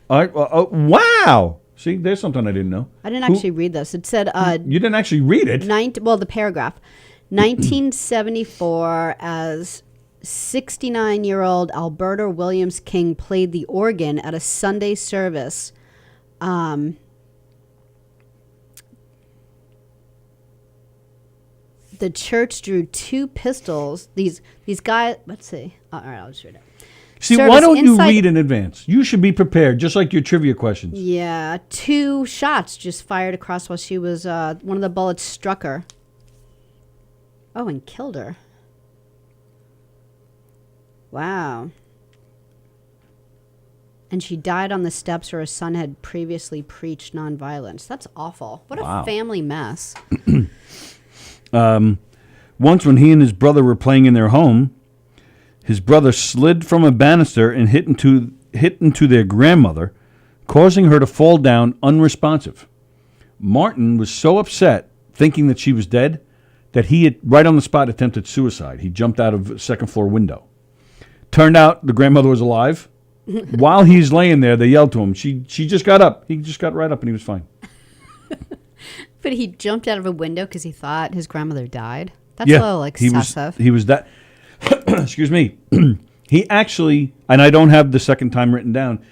All right. Well, wow. See, there's something I didn't know. I didn't actually read this. It said You didn't actually read it. the paragraph. 1974, as 69-year-old Alberta Williams King played the organ at a Sunday service. The church drew 2 pistols. These guys. Let's see. All right, I'll just read it. See, why don't you read in advance? You should be prepared, just like your trivia questions. Yeah, 2 shots just fired across while she was. One of the bullets struck her. Oh, and killed her. Wow. And she died on the steps where her son had previously preached nonviolence. That's awful. What a family mess. Once when he and his brother were playing in their home, his brother slid from a banister and hit into their grandmother, causing her to fall down unresponsive. Martin was so upset, thinking that she was dead, that he had, right on the spot, attempted suicide. He jumped out of a second-floor window. Turned out the grandmother was alive. While he's laying there, they yelled to him. She just got up. He just got right up, and he was fine. But he jumped out of a window because he thought his grandmother died? That's a little excessive. He was that... Excuse me. He actually, and I don't have the second time written down,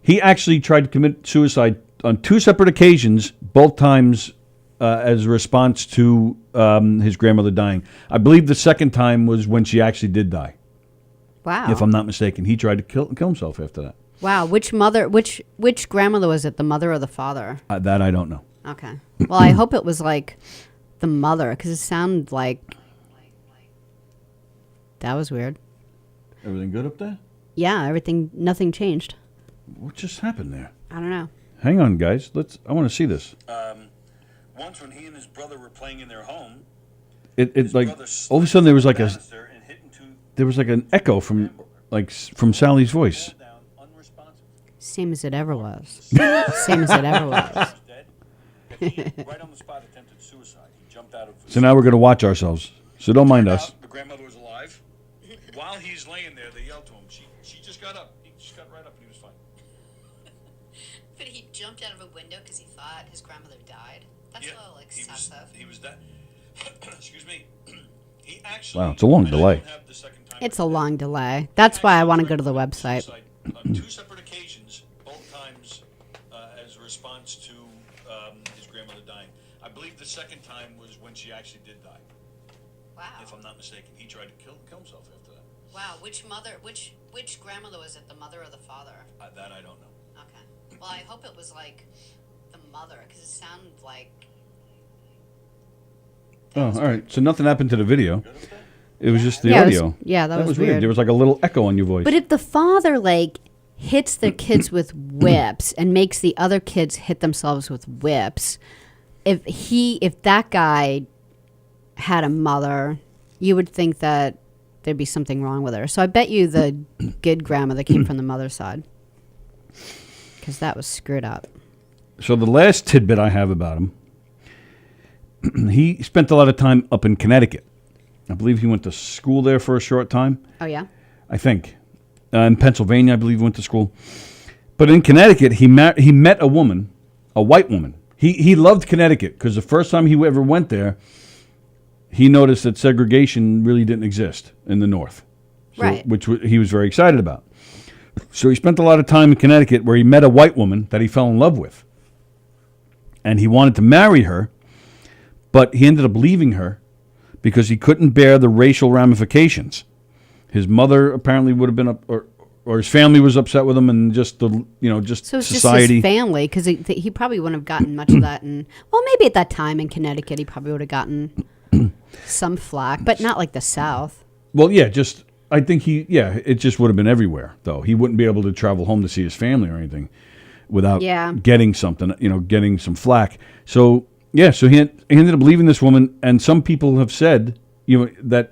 he actually tried to commit suicide on 2 separate occasions, both times as a response to his grandmother dying. I believe the second time was when she actually did die. Wow. If I'm not mistaken. He tried to kill himself after that. Wow. Which grandmother was it, the mother or the father? That I don't know. Okay. Well, I hope it was like the mother, because it sounded like... That was weird. Everything good up there? Yeah, nothing changed. What just happened there? I don't know. Hang on, guys. I want to see this. Once when he and his brother were playing in their home, it like all of a sudden there was like an echo from Sally's voice. Same as it ever was. Same as it ever was. Right on the spot, attempted suicide. He jumped out of. So now we're going to watch ourselves. So don't mind us. The grandmother was alive. While he's laying there, they yelled to him. She just got up. He just got right up, and he was fine. But he jumped out of a window because he thought his grandmother died. That's a little excessive. He was that. Excuse me. He actually. Wow, it's a long delay. It's a long delay. That's why I want to go to the website. On 2 separate occasions, both times as a response to his grandmother dying. I believe the second time was when she actually did die. Wow. If I'm not mistaken, he tried to kill himself after that. Wow. Which grandmother was it, the mother or the father? That I don't know. Okay. Well, I hope it was like the mother, because it sounded like... Oh, all right. So nothing happened to the video. It was just the audio. That was weird. There was like a little echo on your voice. But if the father hits their kids with whips and makes the other kids hit themselves with whips, if that guy had a mother, you would think that there'd be something wrong with her. So I bet you the good grandmother came from the mother's side, because that was screwed up. So the last tidbit I have about him, he spent a lot of time up in Connecticut. I believe he went to school there for a short time. Oh, yeah? I think. In Pennsylvania, I believe he went to school. But in Connecticut, he met a woman, a white woman. He loved Connecticut because the first time he ever went there, he noticed that segregation really didn't exist in the North. So, right. Which he was very excited about. So he spent a lot of time in Connecticut where he met a white woman that he fell in love with. And he wanted to marry her, but he ended up leaving her because he couldn't bear the racial ramifications. His mother apparently would have been or his family was upset with him, and just so it's society. Just his family, because he probably wouldn't have gotten much of that. And maybe at that time in Connecticut, he probably would have gotten some flack, but not like the South. Well, yeah, just I think it just would have been everywhere, though. He wouldn't be able to travel home to see his family or anything without getting something, getting some flack. So, so he ended up leaving this woman, and some people have said, that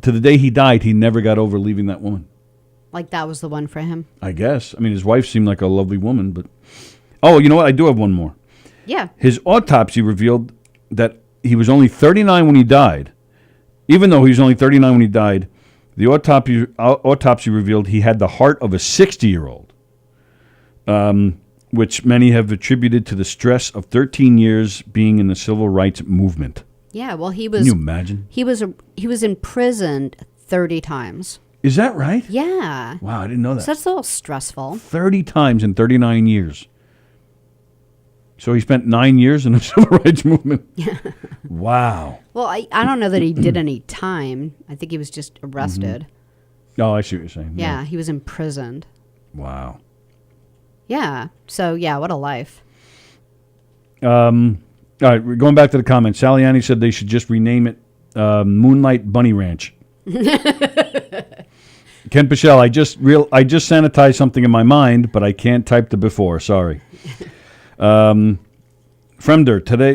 to the day he died, he never got over leaving that woman. Like that was the one for him? I guess. I mean, his wife seemed like a lovely woman, but... Oh, you know what? I do have one more. Yeah. His autopsy revealed that he was only 39 when he died. Even though he was only 39 when he died, the autopsy revealed he had the heart of a 60-year-old, which many have attributed to the stress of 13 years being in the civil rights movement. Yeah, well, he was... Can you imagine? He was imprisoned 30 times. Is that right? Yeah. Wow, I didn't know that. So that's a little stressful. 30 times in 39 years. So he spent 9 years in the civil rights movement. Wow. Well, I don't know that he did any time. I think he was just arrested. Mm-hmm. Oh, I see what you're saying. Yeah, he was imprisoned. Wow. Yeah. So, yeah, what a life. All right, we're going back to the comments. Sallie said they should just rename it Moonlight Bunny Ranch. Ken Pichelle, I just sanitized something in my mind, but I can't type the before. Sorry. Fremder,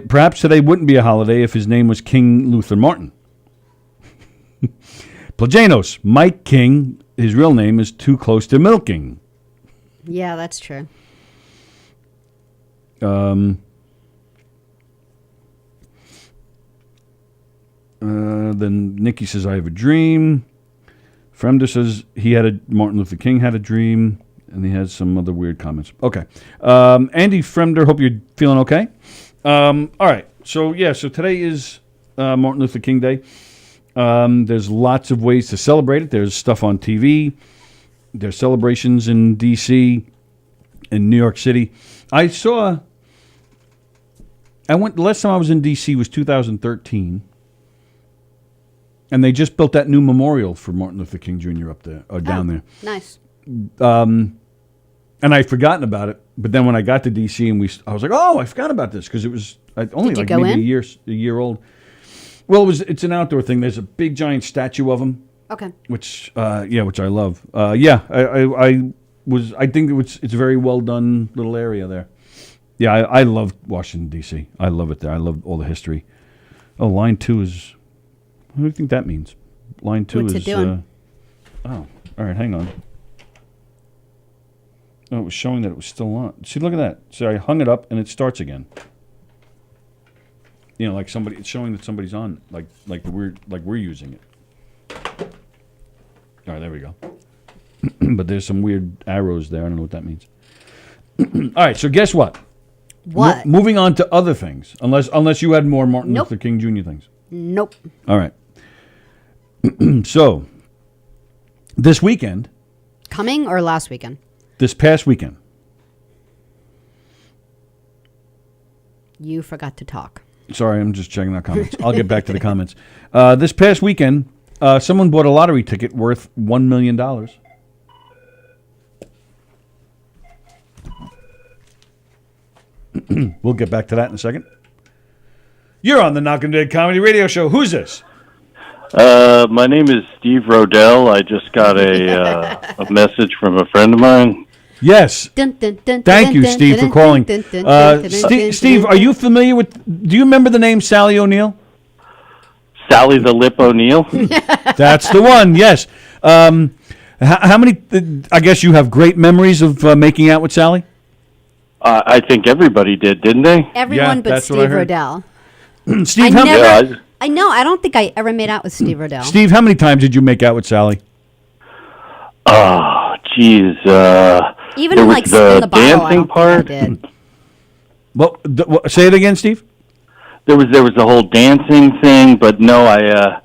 perhaps today wouldn't be a holiday if his name was King Luther Martin. Plagianos, Mike King, his real name is too close to milking. Yeah, that's true. Then Nikki says, I have a dream. Fremder says Martin Luther King had a dream. And he has some other weird comments. Okay. Andy Fremder, hope you're feeling okay. All right. So today is Martin Luther King Day. There's lots of ways to celebrate it. There's stuff on TV. There's celebrations in D.C., in New York City. The last time I was in D.C. was 2013. And they just built that new memorial for Martin Luther King Jr. up there, or down there. Nice. And I'd forgotten about it, but then when I got to D.C. and I was like, oh, I forgot about this because it was only like maybe a year old. Well, it's an outdoor thing. There's a big giant statue of him. Okay. Which I love. I think it's a very well done little area there. Yeah, I love Washington D.C. I love it there. I love all the history. Oh, line 2 is. What do you think that means? Line 2 What's is. it doing? All right, hang on. Oh, it was showing that it was still on. See, look at that. So I hung it up, and it starts again. Like somebody. It's showing that somebody's on, like we're using it. All right, there we go. But there's some weird arrows there. I don't know what that means. All right, so guess what? What? Moving on to other things, unless you had more Martin Nope. Luther King Jr. things. Nope. All right. So this weekend. Coming or last weekend? This past weekend. You forgot to talk. Sorry, I'm just checking out comments. I'll get back to the comments. This past weekend, someone bought a lottery ticket worth $1 million. We'll get back to that in a second. You're on the Knockem Dead Comedy Radio Show. Who's this? My name is Steve Rodell. I just got a message from a friend of mine. Yes. Thank you, Steve, for calling. Steve, are you familiar with... Do you remember the name Sallie O'Neill? Sallie the Lip O'Neill? That's the one, yes. How many... I guess you have great memories of making out with Sallie? I think everybody did, didn't they? Everyone but Steve Rodell. Steve, I know. I don't think I ever made out with Steve Rodell. Steve, how many times did you make out with Sallie? Oh, geez. Even there in, was like, the spin the bottle, dancing part. I did. Well, say it again, Steve. There was the whole dancing thing, but no, I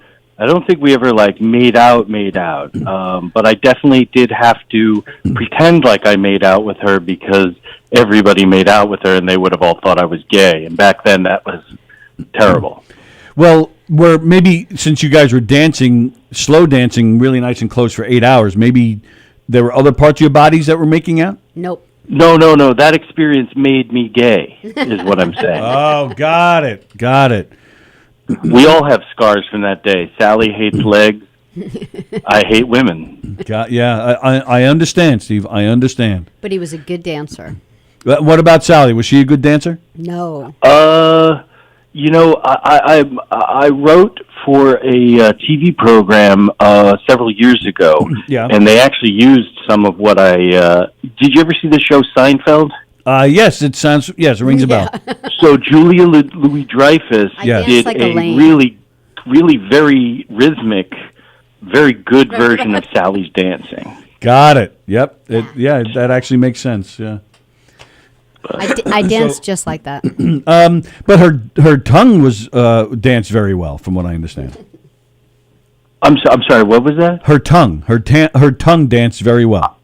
don't think we ever made out. But I definitely did have to pretend like I made out with her because everybody made out with her, and they would have all thought I was gay. And back then, that was terrible. Well, maybe since you guys were dancing, slow dancing, really nice and close for 8 hours, maybe there were other parts of your bodies that were making out? Nope. No. That experience made me gay, is what I'm saying. Oh, got it. We all have scars from that day. Sallie hates legs. I hate women. I understand, Steve. I understand. But he was a good dancer. What about Sallie? Was she a good dancer? No. You know, I wrote for a TV program several years ago. Yeah. And they actually used some of what I. Did you ever see the show Seinfeld? Yes, it rings a bell. So Julia Louis-Dreyfus did like a Elaine. really very rhythmic, very good version of Sally's dancing. Got it. Yep. That actually makes sense. Yeah. I danced just like that. But her tongue was danced very well, from what I understand. I'm sorry. What was that? Her tongue danced very well.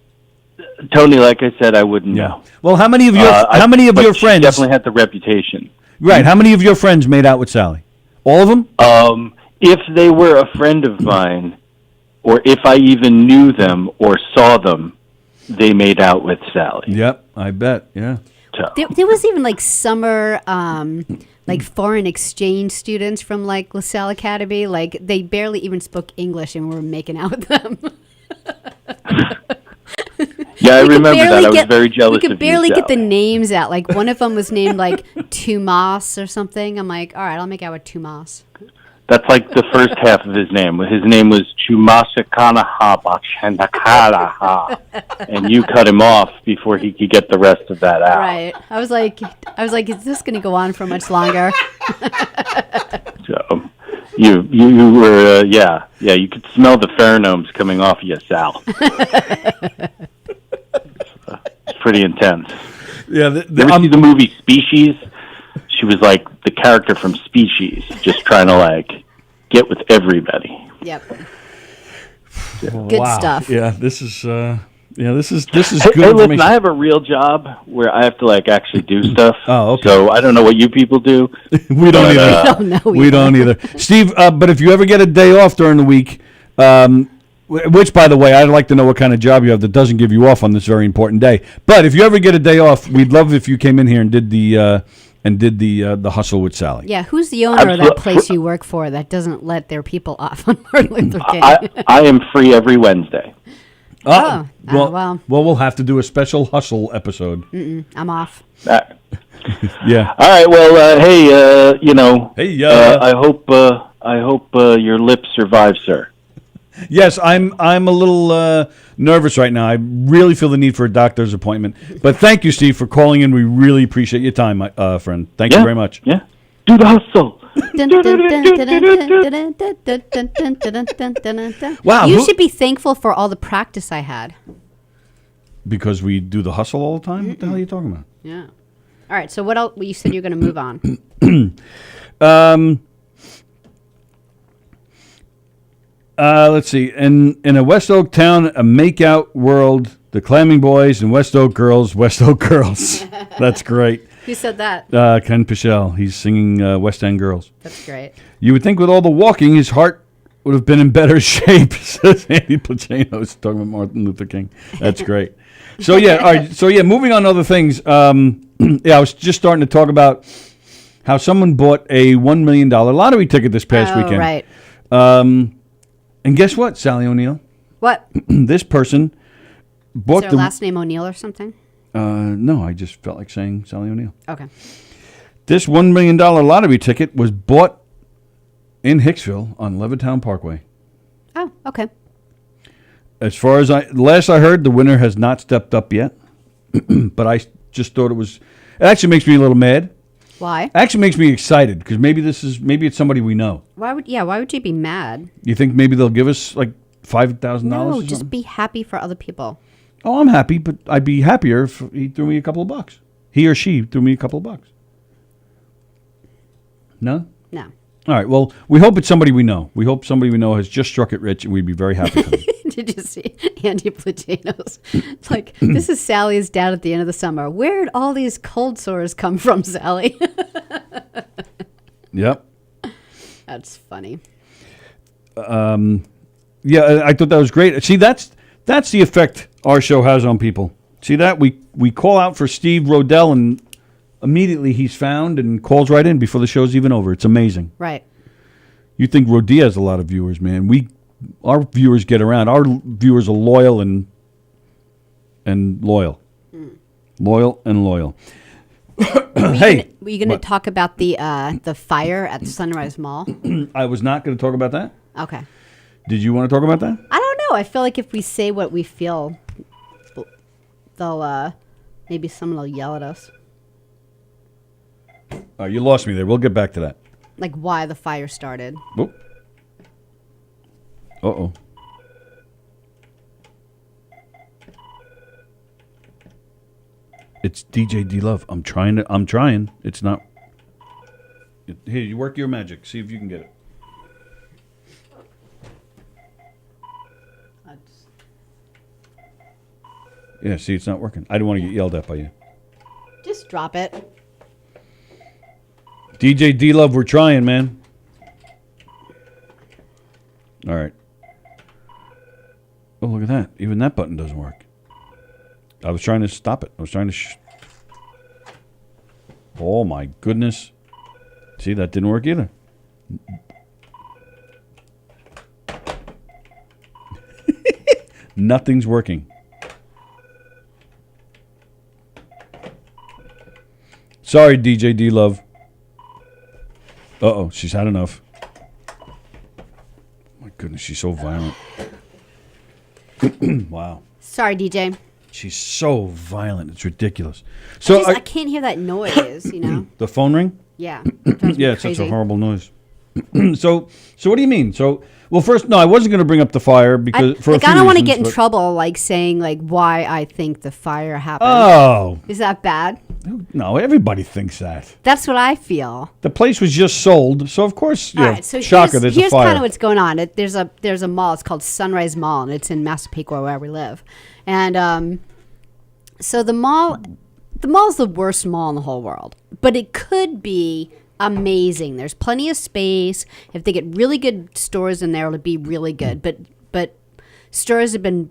Tony, like I said, I wouldn't know. Well, how many of your she friends definitely had the reputation? Right. How many of your friends made out with Sallie? All of them? If they were a friend of mine, or if I even knew them or saw them, they made out with Sallie. Yep, I bet. Yeah. So. There was even like summer, like foreign exchange students from like LaSalle Academy. Like they barely even spoke English, and we were making out with them. Yeah, I remember that. I was very jealous of you. We could barely get the Sallie. names out. Like one of them was named like Tumas or something. I'm like, all right, I'll make out with Tumas. That's like the first half of his name. His name was Chumasakanaha Bakshandakalaha. And you cut him off before he could get the rest of that out. Right. I was like, is this going to go on for much longer? So you were, you could smell the pheromones coming off of you, Sal. It's pretty intense. Yeah. You ever see the movie Species? She was like the character from Species, just trying to like get with everybody. Yep. Good stuff. Yeah, this is good Hey, information. listen, I have a real job where I have to like actually do stuff. Oh, okay. So I don't know what you people do. We don't either. I don't know. We don't either. Steve, but if you ever get a day off during the week, which, by the way, I'd like to know what kind of job you have that doesn't give you off on this very important day. But if you ever get a day off, we'd love if you came in here and did the hustle with Sallie. Yeah, who's the owner of that place you work for that doesn't let their people off on Martin Luther King? I am free every Wednesday. Well. We'll have to do a special hustle episode. I'm off. Yeah. All right. Well, hey, Hey, I hope your lips survive, sir. Yes, I'm a little nervous right now. I really feel the need for a doctor's appointment. But thank you, Steve, for calling in. We really appreciate your time, my friend. Thank you very much. Yeah. Do the hustle. Wow. You should be thankful for all the practice I had. Because we do the hustle all the time? What the hell are you talking about? Yeah. All right. So what else? You said you're going to move on. Let's see. In a West Oak town, a makeout world, the clamming boys and West Oak girls. That's great. Who said that? Ken Pichelle. He's singing West End Girls. That's great. You would think with all the walking, his heart would have been in better shape, says Andy Placenos, talking about Martin Luther King. That's great. So, yeah, all right. So, yeah, moving on to other things. I was just starting to talk about how someone bought a $1 million lottery ticket this past weekend. Right. And guess what, Sallie O'Neill? What? This person bought Is their last name O'Neill or something? No, I just felt like saying Sallie O'Neill. Okay. This $1 million lottery ticket was bought in Hicksville on Levittown Parkway. Oh, okay. As far as last I heard, the winner has not stepped up yet. But I just thought it actually makes me a little mad. Why? Actually makes me excited because maybe it's somebody we know. Why would you be mad? You think maybe they'll give us like $5,000? No, or just something? be happy for other people. Oh, I'm happy, but I'd be happier if he threw me a couple of bucks. He or she threw me a couple of bucks. No? No. All right. Well, we hope it's somebody we know. We hope somebody we know has just struck it rich, and we'd be very happy for them. Did you see Andy Platanos? It's like, this is Sally's dad at the end of the summer. Where did all these cold sores come from, Sallie? Yep. That's funny. Yeah, I thought that was great. See, that's the effect our show has on people. See that? We call out for Steve Rodell, and immediately he's found and calls right in before the show's even over. It's amazing. Right. You think Rodea has a lot of viewers, man. We our viewers get around. Our viewers are loyal and loyal. Loyal and loyal. Hey, were you gonna talk about the fire at Sunrise Mall? I was not going to talk about that. Okay. Did you want to talk about that? I don't know. I feel like if we say what we feel, they'll maybe someone will yell at us. You lost me there. We'll get back to that. Like why the fire started. Oh. Uh-oh. It's DJ D Love. I'm trying. It's not. Here, you work your magic. See if you can get it. Yeah, see, it's not working. I don't want to get yelled at by you. Just drop it. DJ D Love, we're trying, man. All right. Oh, look at that. Even that button doesn't work. I was trying to stop it. I was trying to... Oh, my goodness. See, that didn't work either. Nothing's working. Sorry, DJ D Love. Uh-oh, she's had enough. My goodness, she's so violent. Wow. Sorry, DJ. She's so violent. It's ridiculous. So I can't hear that noise, you know? The phone ring? Yeah. It drives me Yeah, it's such a crazy. horrible noise. So what do you mean? Well, first, no, I wasn't going to bring up the fire because for a few I don't want to reasons, get in but- trouble, like saying like why I think the fire happened. Oh Is that bad? no, everybody thinks that. That's what I feel. The place was just sold, so of course, All right, so shocker, there's a here's fire. kind of what's going on. There's a mall. It's called Sunrise Mall, and it's in Massapequa, where we live. And so the mall's the worst mall in the whole world, but it could be amazing. There's plenty of space. If they get really good stores in there, it'll be really good. But stores have been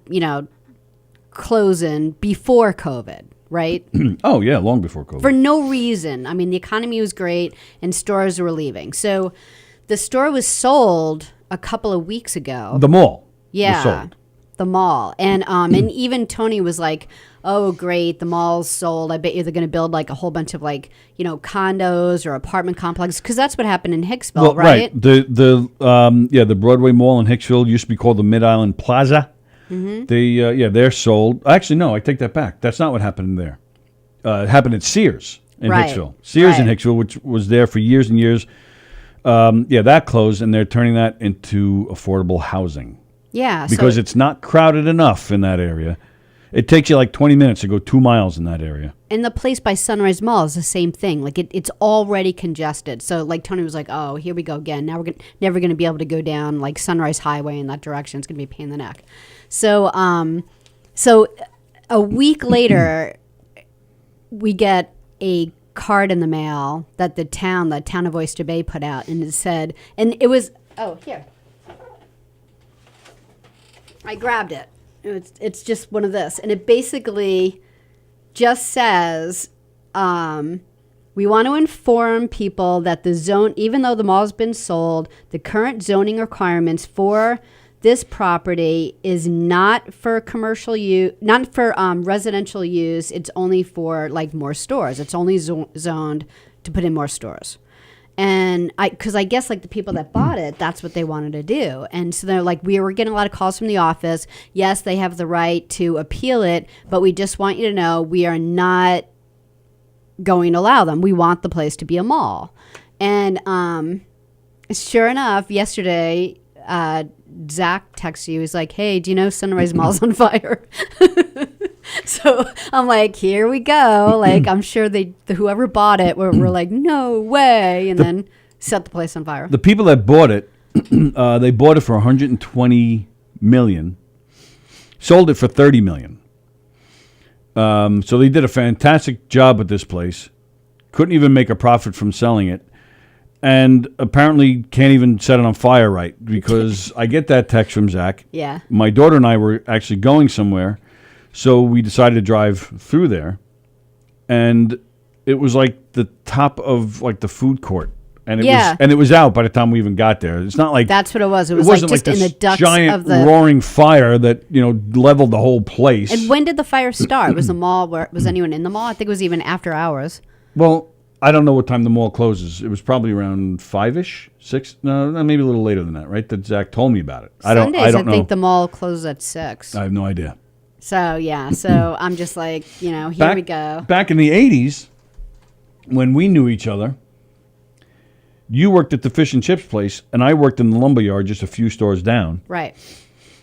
closing before COVID. Right? Oh, yeah, long before COVID. For no reason. I mean, the economy was great and stores were leaving. So the store was sold a couple of weeks ago. The mall Yeah. was sold. The mall. And even Tony was like, oh, great, the mall's sold. I bet you they're going to build like a whole bunch of like, condos or apartment complexes. Because that's what happened in Hicksville, Well, right? The Broadway Mall in Hicksville used to be called the Mid-Island Plaza. Mm-hmm. They're sold. Actually, no, I take that back. That's not what happened there. It happened at Sears in Right. Hicksville. Sears in Right. Hicksville, which was there for years and years. That closed, and they're turning that into affordable housing Yeah. because so, it's not crowded enough in that area. It takes you like 20 minutes to go 2 miles in that area. and the place by Sunrise Mall is the same thing. Like it's already congested. So like Tony was like, oh, here we go again. Now we're never going to be able to go down like Sunrise Highway in that direction. It's going to be a pain in the neck. So so a week later, we get a card in the mail that the town of Oyster Bay put out, and it said, and it was, oh, here. I grabbed it. It's just one of this, and it basically just says, we want to inform people that the zone, even though the mall's been sold, the current zoning requirements for this property is not for commercial use, not for residential use. It's only for like more stores. It's only zoned to put in more stores. And because I guess like the people that bought it, that's what they wanted to do. And so they're like, we were getting a lot of calls from the office. Yes, they have the right to appeal it, but we just want you to know we are not going to allow them. We want the place to be a mall. And sure enough, yesterday, Zach texts you. He's like, hey, do you know Sunrise Mall's on fire? So I'm like, here we go. Like, I'm sure whoever bought it were like, no way. And then set the place on fire. The people that bought it, they bought it for $120 million, sold it for $30 million. So they did a fantastic job with this place. Couldn't even make a profit from selling it. And apparently can't even set it on fire right, because I get that text from Zach. Yeah. My daughter and I were actually going somewhere, so we decided to drive through there. And it was like the top of like the food court and Yeah. it was out by the time we even got there. It's not like That's what it was. It was like wasn't just in this the ducts giant of the. roaring fire that leveled the whole place. And when did the fire start? Was the mall? Was anyone in the mall? I think it was even after hours. Well, I don't know what time the mall closes. It was probably around 5ish, 6. No, maybe a little later than that, right? That Zach told me about it. I don't Sundays, I know. think the mall closes at 6. I have no idea. So yeah, so I'm just like, here we go. Back in the 80s, when we knew each other, you worked at the fish and chips place, and I worked in the lumberyard just a few stores down. Right.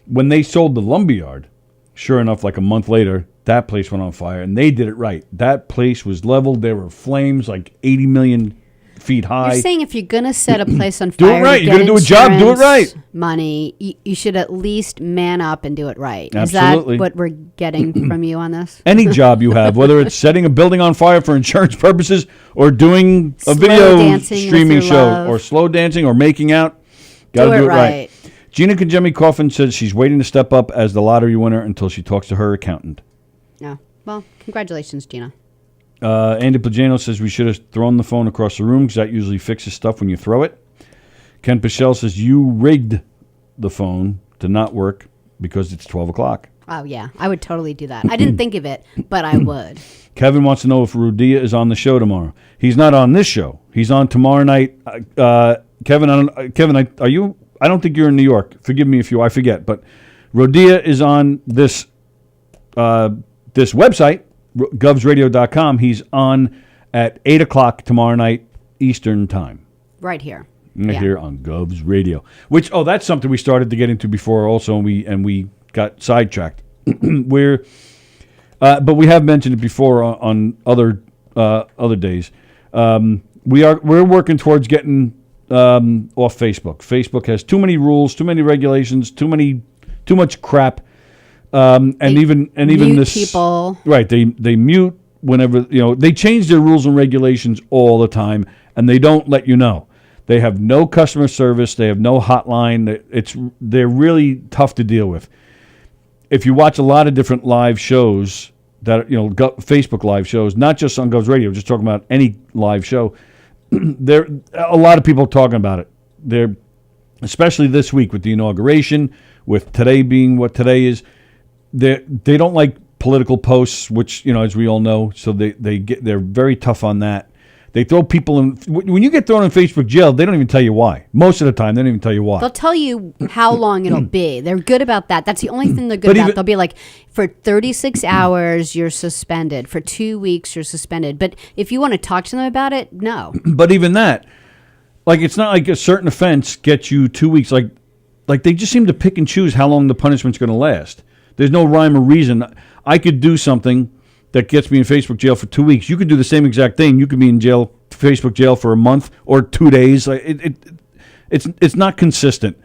When they sold the lumberyard, sure enough, like a month later, that place went on fire, and they did it right. That place was leveled. There were flames like 80 million feet high. You're saying if you're gonna set a place on Do it fire, right. to You're get gonna do a job, do it insurance right. Money, you should at least man up and do it right. Absolutely. Is that what we're getting from you on this? Any job you have, whether it's setting a building on fire for insurance purposes or doing a Slow video dancing with streaming your show love. or slow dancing or making out, got to do it right. Gina Kajemi Coffin says she's waiting to step up as the lottery winner until she talks to her accountant. No. Well, congratulations, Gina. Andy Plagano says we should have thrown the phone across the room because that usually fixes stuff when you throw it. Ken Pichelle says you rigged the phone to not work because it's 12 o'clock. Oh, yeah. I would totally do that. I didn't think of it, but I would. Kevin wants to know if Rudia is on the show tomorrow. He's not on this show. He's on tomorrow night. Kevin, are you? I don't think you're in New York. Forgive me if I forget. But Rudia is on this website, govsradio.com. He's on at 8 o'clock tomorrow night Eastern time. Right here. Here on Govs Radio. Which, that's something we started to get into before also, and we got sidetracked. But we have mentioned it before on other days. We're working towards getting off Facebook. Facebook has too many rules, too many regulations, too much crap. And even mute this people. Right, they mute whenever they change their rules and regulations all the time, and they don't let you know. They have no customer service. They have no hotline. They're really tough to deal with. If you watch a lot of different live shows that Facebook live shows, not just on Govs Radio, just talking about any live show, there a lot of people talking about it. They're especially this week with the inauguration, with today being what today is. They don't like political posts, which as we all know. So they're very tough on that. They throw people in. When you get thrown in Facebook jail, they don't even tell you why. Most of the time, they don't even tell you why. They'll tell you how long it'll be. They're good about that. That's the only thing they're good about. They'll be like, for 36 hours, you're suspended. For 2 weeks, you're suspended. But if you want to talk to them about it, no. But even that, it's not like a certain offense gets you 2 weeks. Like they just seem to pick and choose how long the punishment's going to last. There's no rhyme or reason. I could do something that gets me in Facebook jail for 2 weeks. You could do the same exact thing. You could be in Facebook jail for a month or 2 days. It's not consistent.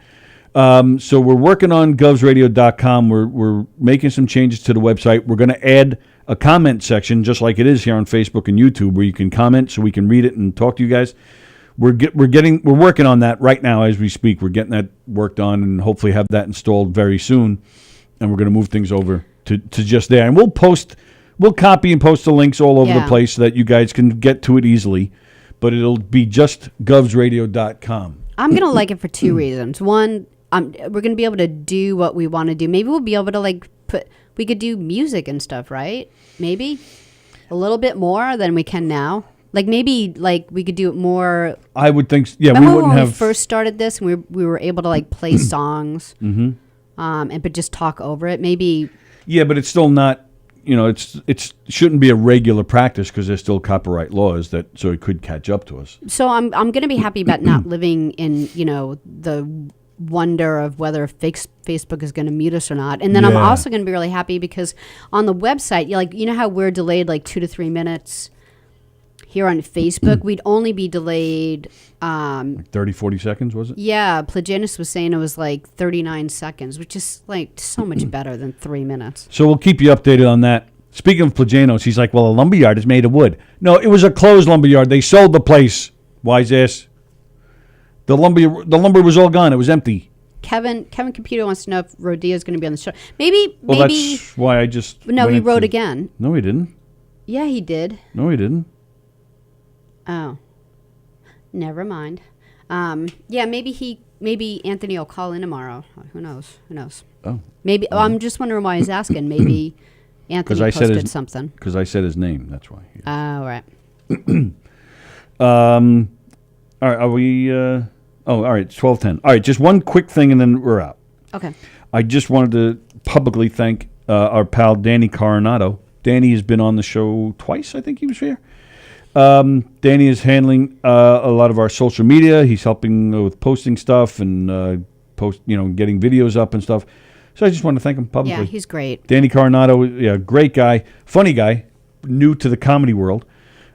So we're working on govsradio.com. We're making some changes to the website. We're going to add a comment section, just like it is here on Facebook and YouTube, where you can comment so we can read it and talk to you guys. We're working on that right now as we speak. We're getting that worked on and hopefully have that installed very soon. And we're going to move things over to just there. And we'll copy and post the links all over the place so that you guys can get to it easily. But it'll be just govsradio.com. I'm going to like it for two reasons. One, we're going to be able to do what we want to do. Maybe we'll be able to we could do music and stuff, right? Maybe a little bit more than we can now. Maybe we could do it more. I would think, yeah. Remember we wouldn't when have. we first started this, and we were able to play songs, but just talk over it. Maybe. Yeah, but it's still not. It shouldn't be a regular practice because there's still copyright laws so it could catch up to us. So I'm going to be happy about not living in the wonder of whether Facebook is going to mute us or not. And then I'm also going to be really happy because on the website, how we're delayed 2 to 3 minutes. Here on Facebook, we'd only be delayed 30, 40 seconds, was it? Yeah, Plagianus was saying it was 39 seconds, which is so much better than 3 minutes. So we'll keep you updated on that. Speaking of Plagianos, he's like, well, a lumberyard is made of wood. No, it was a closed lumberyard. They sold the place, wise ass. The lumber was all gone. It was empty. Kevin Computer wants to know if Rodia is going to be on the show. Maybe. That's why I just... No, he wrote again. No, he didn't. Yeah, he did. No, he didn't. Oh. Never mind. Yeah, maybe Anthony will call in tomorrow. Who knows? Oh, Maybe. I'm just wondering why he's asking. Maybe Anthony I said posted something. because I said his name. That's why. Oh, right. All right. Are we? All right. 12:10. All right. Just one quick thing, and then we're out. Okay. I just wanted to publicly thank our pal Danny Coronado. Danny has been on the show twice. I think he was here. Danny is handling a lot of our social media. He's helping with posting stuff and getting videos up and stuff. So I just want to thank him publicly. Yeah, he's great. Danny Coronado, yeah, great guy, funny guy, new to the comedy world,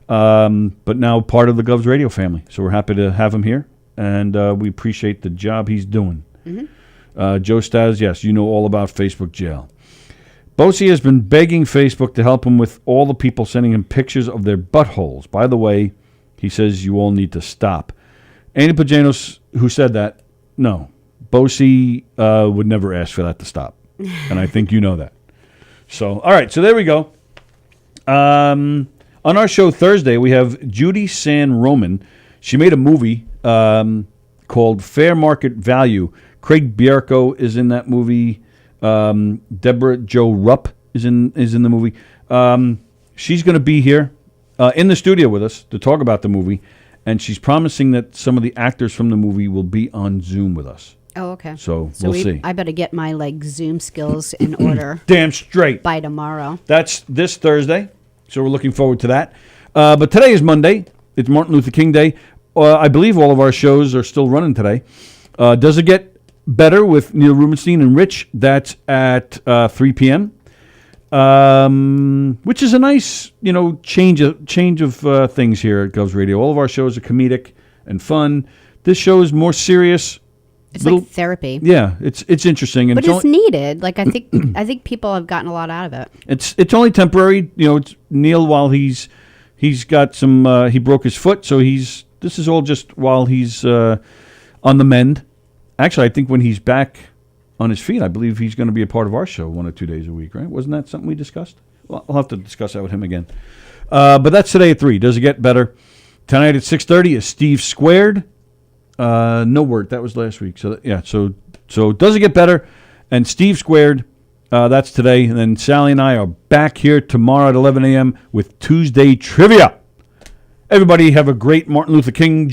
but now part of the Govs Radio family. So we're happy to have him here, and we appreciate the job he's doing. Mm-hmm. Joe Stas, yes, you know all about Facebook jail. Bosie has been begging Facebook to help him with all the people sending him pictures of their buttholes. By the way, he says you all need to stop. Andy Pajanos, who said that, no. Bosie would never ask for that to stop. And I think you know that. So, all right, so there we go. On our show Thursday, we have Judy San Roman. She made a movie called Fair Market Value. Craig Bierko is in that movie. Deborah Jo Rupp is in the movie. She's going to be here in the studio with us to talk about the movie, and she's promising that some of the actors from the movie will be on Zoom with us. Oh, okay. So we'll see. I better get my Zoom skills in order. Damn straight. By tomorrow. That's this Thursday, so we're looking forward to that. But today is Monday. It's Martin Luther King Day. I believe all of our shows are still running today. Does it get better with Neil Rubenstein and Rich? That's at 3 p.m., which is a nice, change of things here at Govs Radio. All of our shows are comedic and fun. This show is more serious. It's like therapy. Yeah, it's interesting, and but it's needed. I think people have gotten a lot out of it. It's only temporary. It's Neil while he's got some. He broke his foot, so this is all just while he's on the mend. Actually, I think when he's back on his feet, I believe he's going to be a part of our show 1 or 2 days a week, right? Wasn't that something we discussed? Well, I'll have to discuss that with him again. But that's today at 3. Does it get better? Tonight at 6:30 is Steve Squared. No word. That was last week. So, yeah. So does it get better? And Steve Squared, that's today. And then Sallie and I are back here tomorrow at 11 a.m. with Tuesday Trivia. Everybody have a great Martin Luther King